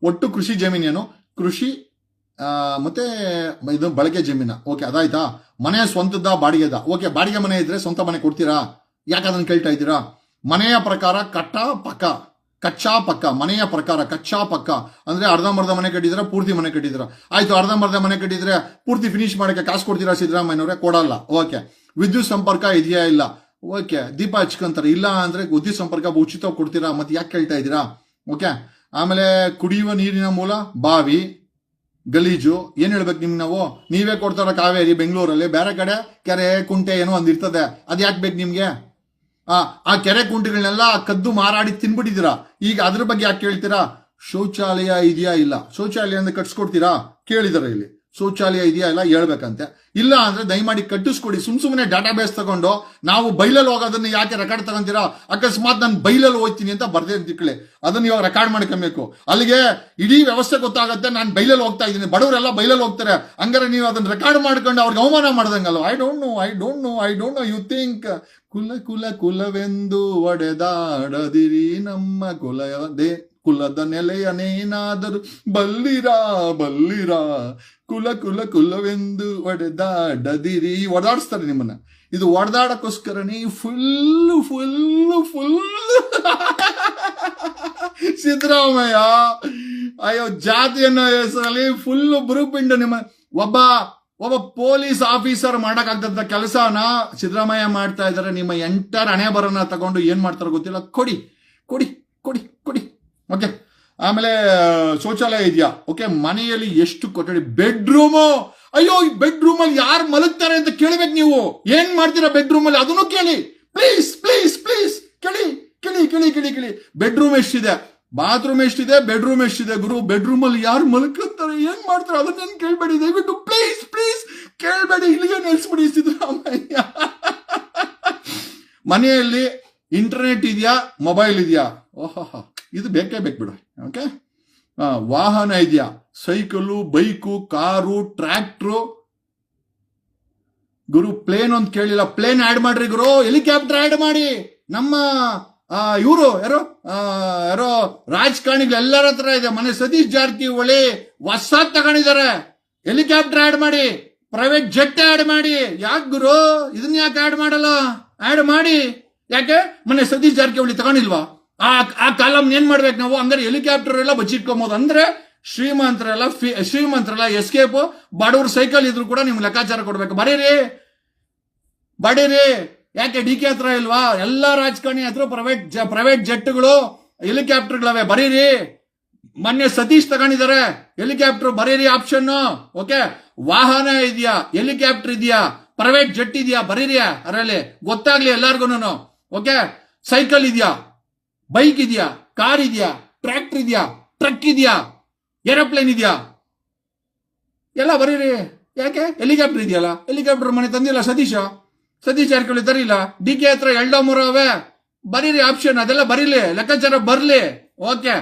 ಒಟ್ಟು ಕೃಷಿ ಜಮೀನೇನು? ಕೃಷಿ ಮತ್ತೆ ಇದು ಬಳಕೆ ಜಮೀನ. ಓಕೆ, ಅದಾಯ್ತಾ? ಮನೆಯ ಸ್ವಂತದ ಬಾಡಿಗೆದ? ಓಕೆ, ಬಾಡಿಗೆ ಮನೆ ಇದ್ರೆ ಸ್ವಂತ ಮನೆ ಕೊಡ್ತೀರಾ? ಯಾಕೆ ಅದನ್ನ ಕೇಳ್ತಾ ಇದ್ದೀರಾ? ಮನೆಯ ಪ್ರಕಾರ ಕಚ್ಚಾ ಪಕ್ಕ. ಮನೆಯ ಪ್ರಕಾರ ಕಚ್ಚಾ ಪಕ್ಕ ಅಂದ್ರೆ ಅರ್ಧಂಬರ್ಧ ಮನೆ ಕಟ್ಟಿದ್ರೆ ಪೂರ್ತಿ ಮನೆ ಕಟ್ಟಿದ್ರ ಆಯ್ತು. ಅರ್ಧಂಬರ್ಧ ಮನೆ ಕಟ್ಟಿದ್ರೆ ಪೂರ್ತಿ ಫಿನಿಶ್ ಮಾಡಕ್ಕೆ ಕಾಸು ಕೊಡ್ತೀರಾ ಸಿದ್ದರಾಮಯ್ಯನವ್ರೆ? ಕೊಡಲ್ಲ. ಓಕೆ, ವಿದ್ಯುತ್ ಸಂಪರ್ಕ ಇದೆಯಾ? ಇಲ್ಲ. ಓಕೆ, ದೀಪ ಹಚ್ಕೊಂತಾರೆ. ಇಲ್ಲ ಅಂದ್ರೆ ವಿದ್ಯುತ್ ಸಂಪರ್ಕ ಉಚಿತ ಕೊಡ್ತೀರಾ? ಮತ್ತೆ ಯಾಕೆ ಕೇಳ್ತಾ ಇದ್ದೀರಾ? ಓಕೆ, ಆಮೇಲೆ ಕುಡಿಯುವ ನೀರಿನ ಮೂಲ ಬಾವಿ, ಗಲೀಜು. ಏನ್ ಹೇಳ್ಬೇಕು ನಿಮ್ಗೆ ನಾವು? ನೀವೇ ಕೊಡ್ತಾರ ಕಾವೇರಿ ಬೆಂಗಳೂರಲ್ಲಿ, ಬೇರೆ ಕಡೆ ಕೆರೆ ಕುಂಟೆ ಏನೋ ಒಂದಿರ್ತದೆ, ಅದ್ ಯಾಕೆ ಬೇಕು ನಿಮ್ಗೆ? ಆ ಕೆರೆ ಕುಂಟೆಗಳನ್ನೆಲ್ಲ ಕದ್ದು ಮಾರಾಡಿ ತಿನ್ಬಿಟ್ಟಿದ್ದೀರಾ. ಈಗ ಅದ್ರ ಬಗ್ಗೆ ಯಾಕೆ ಕೇಳ್ತೀರಾ? ಶೌಚಾಲಯ ಇದೆಯಾ? ಇಲ್ಲ. ಶೌಚಾಲಯ ಅಂದ್ರೆ ಕಟ್ಸ್ಕೊಡ್ತೀರಾ? ಕೇಳಿದಾರೆ ಇಲ್ಲಿ ಶೌಚಾಲಯ ಇದೆಯಾ ಇಲ್ಲ ಹೇಳ್ಬೇಕಂತೆ. ಇಲ್ಲ ಅಂದ್ರೆ ದಯಮಾಡಿ ಕಟ್ಟಿಸ್ಕೊಡಿ. ಸುಮ್ಮನೆ ಡಾಟಾ ಬೇಸ್ ತಗೊಂಡು ನಾವು ಬೈಲಲ್ಲಿ ಹೋಗೋದನ್ನ ಯಾಕೆ ರೆಕಾರ್ಡ್ ತಗೊಂತೀರಾ? ಅಕಸ್ಮಾತ್ ನಾನು ಬೈಲಲ್ಲಿ ಹೋಗ್ತೀನಿ ಅಂತ ಬರ್ದೆ ಅಂತ ತಿಳ್ಕೊಳ್ಳಿ, ಅದನ್ನ ಇವಾಗ ರೆಕಾರ್ಡ್ ಮಾಡ್ಕೊಬೇಕು. ಅಲ್ಲಿಗೆ ಇಡೀ ವ್ಯವಸ್ಥೆ ಗೊತ್ತಾಗುತ್ತೆ ನಾನು ಬೈಲಲ್ಲಿ ಹೋಗ್ತಾ ಇದ್ದೀನಿ, ಬಡವರೆಲ್ಲ ಬೈಲಲ್ಲಿ ಹೋಗ್ತಾರೆ. ಹಂಗಾರೆ ನೀವು ಅದನ್ನ ರೆಕಾರ್ಡ್ ಮಾಡ್ಕೊಂಡು ಅವ್ರಿಗೆ ಅವಮಾನ ಮಾಡ್ದಂಗಲ್ಲ. I don't know you think ಕುಲವೆಂದು ಒಡೆದಾಡದಿರಿ ನಮ್ಮ ಕುಲದ ನೆಲೆಯನೇನಾದರೂ ಬಲ್ಲಿರ ಕುಲವೆಂದು ಒಡೆದಾಡದಿರಿ. ಒಡೆದಾಡಿಸ್ತಾರೆ ನಿಮ್ಮನ್ನ. ಇದು ಒಡೆದಾಡಕ್ಕೋಸ್ಕರನೇ ಫುಲ್ ಸಿದ್ದರಾಮಯ್ಯ ಅಯ್ಯೋ ಜಾತಿಯನ್ನ ಹೆಸರಲ್ಲಿ ಫುಲ್ ಬುರುಪಿಂಡು. ನಿಮ್ಮ ಒಬ್ಬ ಪೊಲೀಸ್ ಆಫೀಸರ್ ಮಾಡಕ್ಕಾಗ್ತದ ಕೆಲಸನ ಸಿದ್ದರಾಮಯ್ಯ ಮಾಡ್ತಾ ಇದ್ದಾರೆ. ನಿಮ್ಮ ಎಂಟರ್ ಹಣೆ ಬರೋಣ ತಗೊಂಡು ಏನ್ ಮಾಡ್ತಾರೋ ಗೊತ್ತಿಲ್ಲ. ಕೊಡಿ. ಓಕೆ, ಆಮೇಲೆ ಶೌಚಾಲಯ ಇದೆಯಾ? ಓಕೆ, ಮನೆಯಲ್ಲಿ ಎಷ್ಟು ಕೊಠಡಿ? ಬೆಡ್ರೂಮು. ಅಯ್ಯೋ, ಈ ಬೆಡ್ರೂಮ್ ಅಲ್ಲಿ ಯಾರು ಮಲಗ್ತಾರೆ ಅಂತ ಕೇಳಬೇಕು ನೀವು. ಏನ್ ಮಾಡ್ತೀರಾ ಬೆಡ್ರೂಮ್ ಅಲ್ಲಿ ಅದನ್ನು ಕೇಳಿ. ಪ್ಲೀಸ್ ಕೇಳಿ. ಬೆಡ್ರೂಮ್ ಎಷ್ಟಿದೆ, ಬಾತ್ರೂಮ್ ಎಷ್ಟಿದೆ, ಬೆಡ್ರೂಮ್ ಎಷ್ಟಿದೆ ಗುರು? ಬೆಡ್ರೂಮ್ ಅಲ್ಲಿ ಯಾರು ಮಲ್ಕೊಂತಾರೆ, ಏನ್ ಮಾಡ್ತಾರೆ ಅದನ್ನೇನು ಕೇಳ್ಬೇಡಿ ದಯವಿಟ್ಟು. ಪ್ಲೀಸ್ ಕೇಳ್ಬೇಡಿ, ಇಲ್ಲಿಗೆ ನಿಲ್ಸ್ಬಿಡಿ ಸಿದ್ದರಾಮಯ್ಯ. ಮನೆಯಲ್ಲಿ ಇಂಟರ್ನೆಟ್ ಇದೆಯಾ, ಮೊಬೈಲ್ ಇದೆಯಾ? ಓಹೋ, ಇದು ಬೇಕೇ ಬೇಕು ಬಿಡು. ಓಕೆ, ವಾಹನ ಇದೆಯಾ? Cycle, bike, car, tractor. ಗುರು ಪ್ಲೇನ್ ಅಂತ ಕೇಳಿಲ್ಲ, ಪ್ಲೇನ್ ಆಡ್ ಮಾಡ್ರಿ ಗುರು. ಹೆಲಿಕಾಪ್ಟರ್ ಆಡ್ ಮಾಡಿ. ನಮ್ಮ ಇವರು ಯಾರೋ ರಾಜಕಾರಣಿಗಳು ಎಲ್ಲರ ಹತ್ರ ಇದೆ. ಮನೆ ಸತೀಶ್ ಜಾರಕಿಹೊಳಿ ಹೊಸ ತಗೊಂಡಿದ್ದಾರೆ. ಹೆಲಿಕಾಪ್ಟರ್ ಆಡ್ ಮಾಡಿ, ಪ್ರೈವೇಟ್ ಜೆಟ್ ಆಡ್ ಮಾಡಿ. ಯಾಕೆ ಗುರು ಇದನ್ನ ಯಾಕೆ ಆಡ್ ಮಾಡಲ್ಲ? ಆಡ್ ಮಾಡಿ. ಯಾಕೆ ಮನೆ ಸತೀಶ್ ಜಾರಕಿಹೊಳಿ ತಗೊಂಡಿಲ್ವಾ? ಆ ಕಾಲಮ್ ಏನ್ ಮಾಡ್ಬೇಕು ನಾವು? ಹಂಗಾರೆ ಹೆಲಿಕಾಪ್ಟರ್ ಎಲ್ಲ ಬಚ್ಚಿಟ್ಕೊಬಹುದು. ಅಂದ್ರೆ ಶ್ರೀಮಂತರೆಲ್ಲ ಎಸ್ಕೇಪ್, ಬಡವ್ರ ಸೈಕಲ್ ಇದ್ರು ಕೂಡ ನಿಮ್ಗೆ ಲೆಕ್ಕಾಚಾರ ಕೊಡ್ಬೇಕು. ಬಡೀರಿ. ಯಾಕೆ ಡಿ ಕೆ ಹತ್ರ ಇಲ್ವಾ? ಎಲ್ಲಾ ರಾಜಕಾರಣಿ ಹತ್ರ ಪ್ರೈವೇಟ್ ಜೆಟ್ಗಳು, ಹೆಲಿಕಾಪ್ಟರ್ಗಳವೆ. ಬರೀರಿ. ಮೊನ್ನೆ ಸತೀಶ್ ತಗೊಂಡಿದ್ದಾರೆ ಹೆಲಿಕಾಪ್ಟರ್. ಬರೀರಿ ಆಪ್ಷನ್. ಓಕೆ, ವಾಹನ ಇದೆಯಾ, ಹೆಲಿಕಾಪ್ಟರ್ ಇದೆಯಾ, ಪ್ರೈವೇಟ್ ಜೆಟ್ ಇದೆಯಾ? ಬರೀರಿ ಅದರಲ್ಲಿ ಗೊತ್ತಾಗ್ಲಿ ಎಲ್ಲಾರ್ಗು. ಓಕೆ, ಸೈಕಲ್ ಇದೆಯಾ, ಬೈಕ್ ಇದೆಯಾ, ಕಾರ್ ಇದೆಯಾ, ಟ್ರ್ಯಾಕ್ಟರ್ ಇದೆಯಾ, ಟ್ರಕ್ ಇದೆಯಾ, ಏರೋಪ್ಲೇನ್ ಇದೆಯಾ? ಎಲ್ಲ ಬರೀರಿ. ಯಾಕೆ ಹೆಲಿಕಾಪ್ಟರ್ ಇದೆಯಲ್ಲ, ಹೆಲಿಕಾಪ್ಟರ್ ಮನೆ ತಂದಿಲ್ಲ ಸತೀಶ್ ಜಾರಕಿಹೊಳಿ ತರಿಲ್ಲ. ಡಿ ಕೆ ಹತ್ರ 2-3 ಅವೆ. ಬರೀರಿ ಆಪ್ಷನ್, ಅದೆಲ್ಲ ಬರೀಲಿ, ಲೆಕ್ಕಾಚಾರ ಬರ್ಲಿ. ಓಕೆ,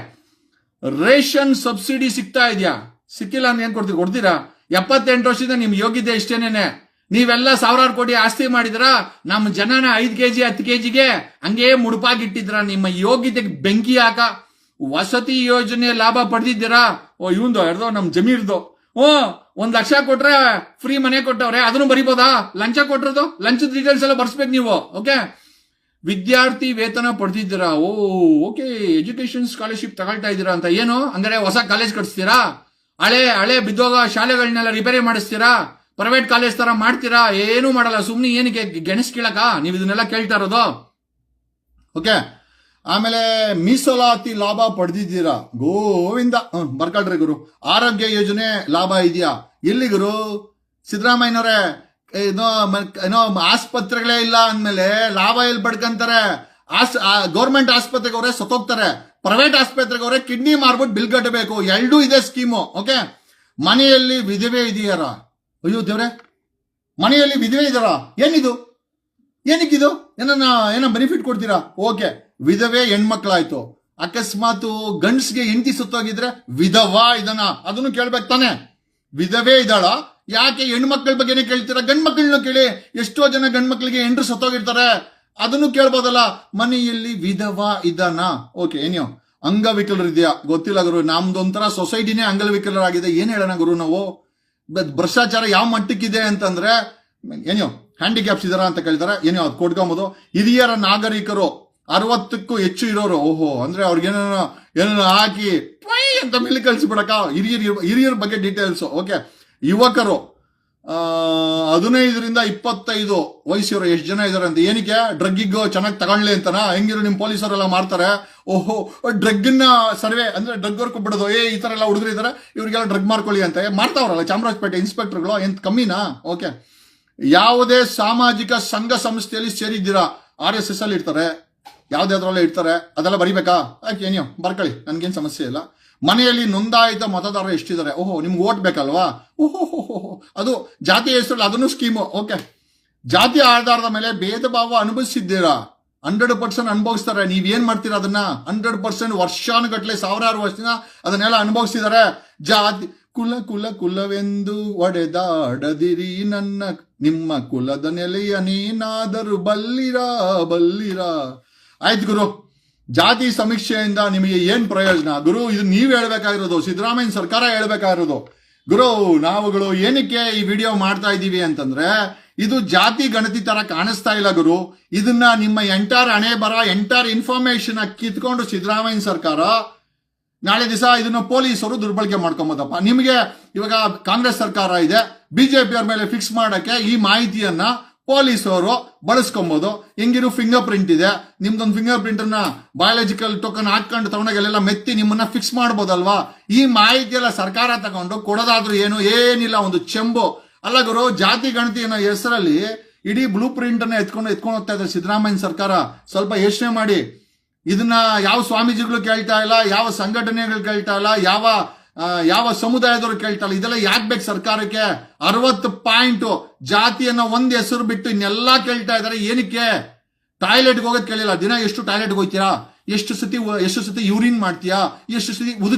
ರೇಷನ್ ಸಬ್ಸಿಡಿ ಸಿಗ್ತಾ ಇದೆಯಾ? ಸಿಕ್ಕಿಲ್ಲ ಅಂದ್ರೆ ಏನ್ ಕೊಡ್ತೀರಾ? 78 ವರ್ಷದಿಂದ ನಿಮ್ ಯೋಗ್ಯತೆ ಇಷ್ಟೇನೇನೆ. ನೀವೆಲ್ಲ ಸಾವಿರಾರು ಕೋಟಿ ಆಸ್ತಿ ಮಾಡಿದ್ರ, ನಮ್ಮ ಜನನ 5 kg 10 kgಗೆ ಹಂಗೆ ಮುಡುಪಾಗಿಟ್ಟಿದ್ರ. ನಿಮ್ಮ ಯೋಗ್ಯತೆಗೆ ಬೆಂಕಿ ಹಾಕ. ವಸತಿ ಯೋಜನೆ ಲಾಭ ಪಡೆದಿದ್ದೀರಾ? ಇವಂದು ಯಾರ್ದೋ ನಮ್ ಜಮೀರ್ದು 1 ಲಕ್ಷ ಕೊಟ್ರೆ ಫ್ರೀ ಮನೆ ಕೊಟ್ಟವ್ರೆ, ಅದನ್ನು ಬರಿಬೋದಾ? ಲಂಚ ಕೊಟ್ಟಿರೋದು, ಲಂಚದ ಡೀಟೇಲ್ಸ್ ಎಲ್ಲ ಬರ್ಸ್ಬೇಕು ನೀವು. ಓಕೆ, ವಿದ್ಯಾರ್ಥಿ ವೇತನ ಪಡೆದಿದ್ದೀರಾ? ಓಕೆ, ಎಜುಕೇಶನ್ ಸ್ಕಾಲರ್ಶಿಪ್ ತಗೊಳ್ತಾ ಇದ್ದೀರಾ ಅಂತ. ಏನು ಹಂಗಾರೆ ಹೊಸ ಕಾಲೇಜ್ ಕಟ್ಸ್ತೀರಾ? ಹಳೆ ಬಿದ್ದೋಗ ಶಾಲೆಗಳನ್ನೆಲ್ಲ ರಿಪೇರಿ ಮಾಡಿಸ್ತೀರಾ? ಪ್ರೈವೇಟ್ ಕಾಲೇಜ್ ತರ ಮಾಡ್ತೀರಾ? ಏನೂ ಮಾಡಲ್ಲ. ಸುಮ್ನೆ ಏನಕ್ಕೆ ಗೆಣಸ್ ಕೀಳಕ ನೀವು ಇದನ್ನೆಲ್ಲ ಕೇಳ್ತಾ ಇರೋದು? ಓಕೆ, ಆಮೇಲೆ ಮೀಸಲಾತಿ ಲಾಭ ಪಡೆದಿದ್ದೀರಾ? ಗೋವಿಂದ ಬರ್ಕೊಳ್ರಿ ಗುರು. ಆರೋಗ್ಯ ಯೋಜನೆ ಲಾಭ ಇದೆಯಾ? ಎಲ್ಲಿ ಗುರು ಸಿದ್ದರಾಮಯ್ಯನವರೇ? ಏನೋ ಆಸ್ಪತ್ರೆಗಳೇ ಇಲ್ಲ ಅಂದ್ಮೇಲೆ ಲಾಭ ಎಲ್ಲಿ ಪಡ್ಕಂತಾರೆ? ಗೌರ್ಮೆಂಟ್ ಆಸ್ಪತ್ರೆಗೆ ಅವರೇ ಸತ್ತೋಗ್ತಾರೆ, ಪ್ರೈವೇಟ್ ಆಸ್ಪತ್ರೆಗೆ ಅವರೇ ಕಿಡ್ನಿ ಮಾರ್ಬಿಟ್ಟು ಬಿಲ್ ಕಟ್ಟಬೇಕು. ಎರಡೂ ಇದೆ ಸ್ಕೀಮು. ಓಕೆ, ಮನೆಯಲ್ಲಿ ವಿಧವೆ ಇದೆಯಾರ? ಅಯ್ಯೋ ದೇವ್ರೆ, ಮನೆಯಲ್ಲಿ ವಿಧವೆ ಇದಾರ? ಏನಕ್ಕಿದು? ಏನೋ ಬೆನಿಫಿಟ್ ಕೊಡ್ತೀರಾ? ಓಕೆ, ವಿಧವೆ ಹೆಣ್ಮಕ್ಳಾಯ್ತು. ಅಕಸ್ಮಾತ್ ಗಂಡ್ಸ್ಗೆ ಹೆಂಡತಿ ಸುತ್ತೋಗಿದ್ರೆ ವಿಧವಾ ಇದನ್ನ, ಅದನ್ನು ಕೇಳ್ಬೇಕು ತಾನೆ. ವಿಧವೆ ಇದ್ದಾಳ, ಯಾಕೆ ಹೆಣ್ಮಕ್ಳ ಬಗ್ಗೆನೇ ಕೇಳ್ತೀರಾ? ಗಂಡ್ ಮಕ್ಳನ್ನ ಕೇಳಿ. ಎಷ್ಟೋ ಜನ ಗಂಡ್ ಮಕ್ಳಿಗೆ ಹೆಂಡ್ರು ಸತ್ತೋಗಿರ್ತಾರೆ, ಅದನ್ನು ಕೇಳ್ಬೋದಲ್ಲ. ಮನೆಯಲ್ಲಿ ವಿಧವಾ ಇದ್ದಾನ? ಓಕೆ, ಏನೋ ಅಂಗವಿಕಲರಿದೆಯಾ? ಗೊತ್ತಿಲ್ಲ ಗುರು. ನಮ್ದೊಂಥರ ಸೊಸೈಟಿನೇ ಅಂಗವಿಕಲರಾಗಿದೆ. ಏನ್ ಹೇಳೋಣ ಗುರು ನಾವು? ಭ್ರಷ್ಟಾಚಾರ ಯಾವ ಮಟ್ಟಕ್ಕಿದೆ ಅಂತಂದ್ರೆ, ಏನೋ ಹ್ಯಾಂಡಿಕ್ಯಾಪ್ಸ್ ಇದಾರ ಅಂತ ಕೇಳ್ತಾರೆ. ಏನೋ ಅದು ಕೊಡ್ಕೊಂಬೋದು. ಹಿರಿಯರ ನಾಗರಿಕರು 60ಕ್ಕೂ ಹೆಚ್ಚು ಇರೋರು, ಅಂದ್ರೆ ಅವ್ರಿಗೆ ಏನೇನೋ ಹಾಕಿ ಅಂತ ಮೇಲೆ ಕಳಿಸ್ಬಿಡಕ. ಹಿರಿಯರ ಬಗ್ಗೆ ಡೀಟೇಲ್ಸ್. ಓಕೆ, ಯುವಕರು 15ರಿಂದ 25 ವಯಸ್ಸಿರೋ ಎಷ್ಟು ಜನ ಇದಾರೆ ಅಂತ. ಏನಕ್ಕೆ? ಡ್ರಗ್ಗಿಗೂ ಚೆನ್ನಾಗಿ ತಗೊಳ್ಳಿ ಅಂತನಾ? ಹೆಂಗಿರೋ ನಿಮ್ ಪೊಲೀಸರೆಲ್ಲ ಮಾಡ್ತಾರೆ. ಡ್ರಗ್ನ ಸರ್ವೆ ಅಂದ್ರೆ ಡ್ರಗ್ ವರ್ಕ್ ಬಿಡೋದು. ಈ ತರ ಎಲ್ಲ ಹುಡುಗರು ಇದಾರೆ, ಇವ್ರಿಗೆಲ್ಲ ಡ್ರಗ್ ಮಾರ್ಕೊಳ್ಳಿ ಅಂತ ಮಾಡ್ತಾವ್ರಲ್ಲ ಚಾಮರಾಜಪೇಟೆ ಇನ್ಸ್ಪೆಕ್ಟರ್ಗಳು. ಎಂತ ಕಮ್ಮಿನಾ? ಓಕೆ, ಯಾವುದೇ ಸಾಮಾಜಿಕ ಸಂಘ ಸಂಸ್ಥೆಯಲ್ಲಿ ಸೇರಿದ್ದೀರಾ? RSS ಅಲ್ಲಿ ಇರ್ತಾರೆ, ಯಾವ್ದಾದ್ರಲ್ಲ ಇರ್ತಾರೆ. ಅದೆಲ್ಲ ಬರಿಬೇಕಾ? ಯಾಕೆ ಏನೋ ಬರ್ಕೊಳ್ಳಿ, ನನ್ಗೇನು ಸಮಸ್ಯೆ ಇಲ್ಲ. ಮನೆಯಲ್ಲಿ ನೋಂದಾಯಿತ ಮತದಾರರು ಎಷ್ಟಿದ್ದಾರೆ, ಓಹೋ ನಿಮ್ಗೆ ಓಟ್ ಬೇಕಲ್ವಾ, ಓಹೋ ಅದು ಜಾತಿ ಹೆಸರಲ್ಲಿ ಅದನ್ನು ಸ್ಕೀಮು. ಓಕೆ, ಜಾತಿ ಆಧಾರದ ಮೇಲೆ ಭೇದ ಭಾವ ಅನುಭವಿಸಿದ್ದೀರಾ, 100% ಅನುಭವಿಸ್ತಾರೆ. ನೀವೇನ್ ಮಾಡ್ತೀರಾ ಅದನ್ನ 100% ವರ್ಷಾನುಗಟ್ಲೆ ಸಾವಿರಾರು ವರ್ಷದಿಂದ ಅದನ್ನೆಲ್ಲ ಅನುಭವಿಸಿದ್ದಾರೆ. ಜಾತಿ ಕುಲವೆಂದು ಒಡೆದಾಡದಿರಿ ನಿಮ್ಮ ಕುಲದ ನೆಲೆಯ ನೀನಾದರೂ ಬಲ್ಲಿರಾ. ಆಯ್ತು ಗುರು, ಜಾತಿ ಸಮೀಕ್ಷೆಯಿಂದ ನಿಮಗೆ ಏನ್ ಪ್ರಯೋಜನ ಗುರು? ಇದು ನೀವ್ ಹೇಳ್ಬೇಕಾಗಿರೋದು, ಸಿದ್ದರಾಮಯ್ಯ ಸರ್ಕಾರ ಹೇಳ್ಬೇಕಾಗಿರೋದು. ಗುರು, ನಾವುಗಳು ಏನಕ್ಕೆ ಈ ವಿಡಿಯೋ ಮಾಡ್ತಾ ಇದ್ದೀವಿ ಅಂತಂದ್ರೆ, ಇದು ಜಾತಿ ಗಣತಿ ತರ ಕಾಣಿಸ್ತಾ ಇಲ್ಲ ಗುರು. ಇದನ್ನ ನಿಮ್ಮ ಎಂಟೈರ್ ಹಣೆ ಬರ, ಎಂಟೈರ್ ಇನ್ಫಾರ್ಮೇಶನ್ ಕಿತ್ಕೊಂಡು ಸಿದ್ದರಾಮಯ್ಯ ಸರ್ಕಾರ ನಾಳೆ ದಿವಸ ಇದನ್ನ ಪೊಲೀಸರು ದುರ್ಬಳಕೆ ಮಾಡ್ಕೊಂಬೋದಪ್ಪ. ನಿಮಗೆ ಇವಾಗ ಕಾಂಗ್ರೆಸ್ ಸರ್ಕಾರ ಇದೆ, ಬಿಜೆಪಿ ಅವ್ರ ಮೇಲೆ ಫಿಕ್ಸ್ ಮಾಡಕ್ಕೆ ಈ ಮಾಹಿತಿಯನ್ನ ಪೊಲೀಸರು ಬಳಸ್ಕೊಬಹುದು. ಹೆಂಗಿರು ಫಿಂಗರ್ ಪ್ರಿಂಟ್ ಇದೆ, ನಿಮ್ದೊಂದು ಫಿಂಗರ್ ಪ್ರಿಂಟ್ ಅನ್ನ ಬಯಾಲಜಿಕಲ್ ಟೋಕನ್ ಹಾಕೊಂಡು ತಗೊಂಡಾಗೆಲ್ಲ ಮೆತ್ತಿ ನಿಮ್ಮನ್ನ ಫಿಕ್ಸ್ ಮಾಡ್ಬೋದಲ್ವಾ? ಈ ಮಾಹಿತಿ ಎಲ್ಲ ಸರ್ಕಾರ ತಗೊಂಡು ಕೊಡೋದಾದ್ರೂ ಏನಿಲ್ಲ, ಒಂದು ಚೆಂಬು ಅಲ್ಲ ಗುರು. ಜಾತಿ ಗಣತಿ ಅನ್ನೋ ಹೆಸರಲ್ಲಿ ಇಡೀ ಬ್ಲೂ ಪ್ರಿಂಟ್ ಅನ್ನ ಎತ್ಕೊಂಡು ಹೋಗ್ತಾ ಇದ್ದಾರೆ ಸಿದ್ದರಾಮಯ್ಯ ಸರ್ಕಾರ. ಸ್ವಲ್ಪ ಯೋಚನೆ ಮಾಡಿ. ಇದನ್ನ ಯಾವ ಸ್ವಾಮೀಜಿಗಳು ಕೇಳ್ತಾ ಇಲ್ಲ, ಯಾವ ಸಂಘಟನೆಗಳು ಕೇಳ್ತಾ ಇಲ್ಲ, ಯಾವ ಸಮುದಾಯದವರು ಕೇಳ್ತಾ ಇಲ್ಲ. ಇದೆಲ್ಲ ಯಾಕೆ ಬೇಕು ಸರ್ಕಾರಕ್ಕೆ? 60 ಪಾಯಿಂಟ್ ಜಾತಿಯನ್ನ ಒಂದ್ ಹೆಸರು ಬಿಟ್ಟು ಇನ್ನೆಲ್ಲಾ ಕೇಳ್ತಾ ಇದಾರೆ. ಏನಕ್ಕೆ? ಟಾಯ್ಲೆಟ್ಗೆ ಹೋಗೋದ್ ಕೇಳಿಲ್ಲ. ದಿನ ಎಷ್ಟು ಟಾಯ್ಲೆಟ್ಗೆ ಹೋಗ್ತೀರಾ, ಎಷ್ಟು ಸತಿ ಯೂರಿನ್ ಮಾಡ್ತೀಯಾ, ಎಷ್ಟು ಸತಿ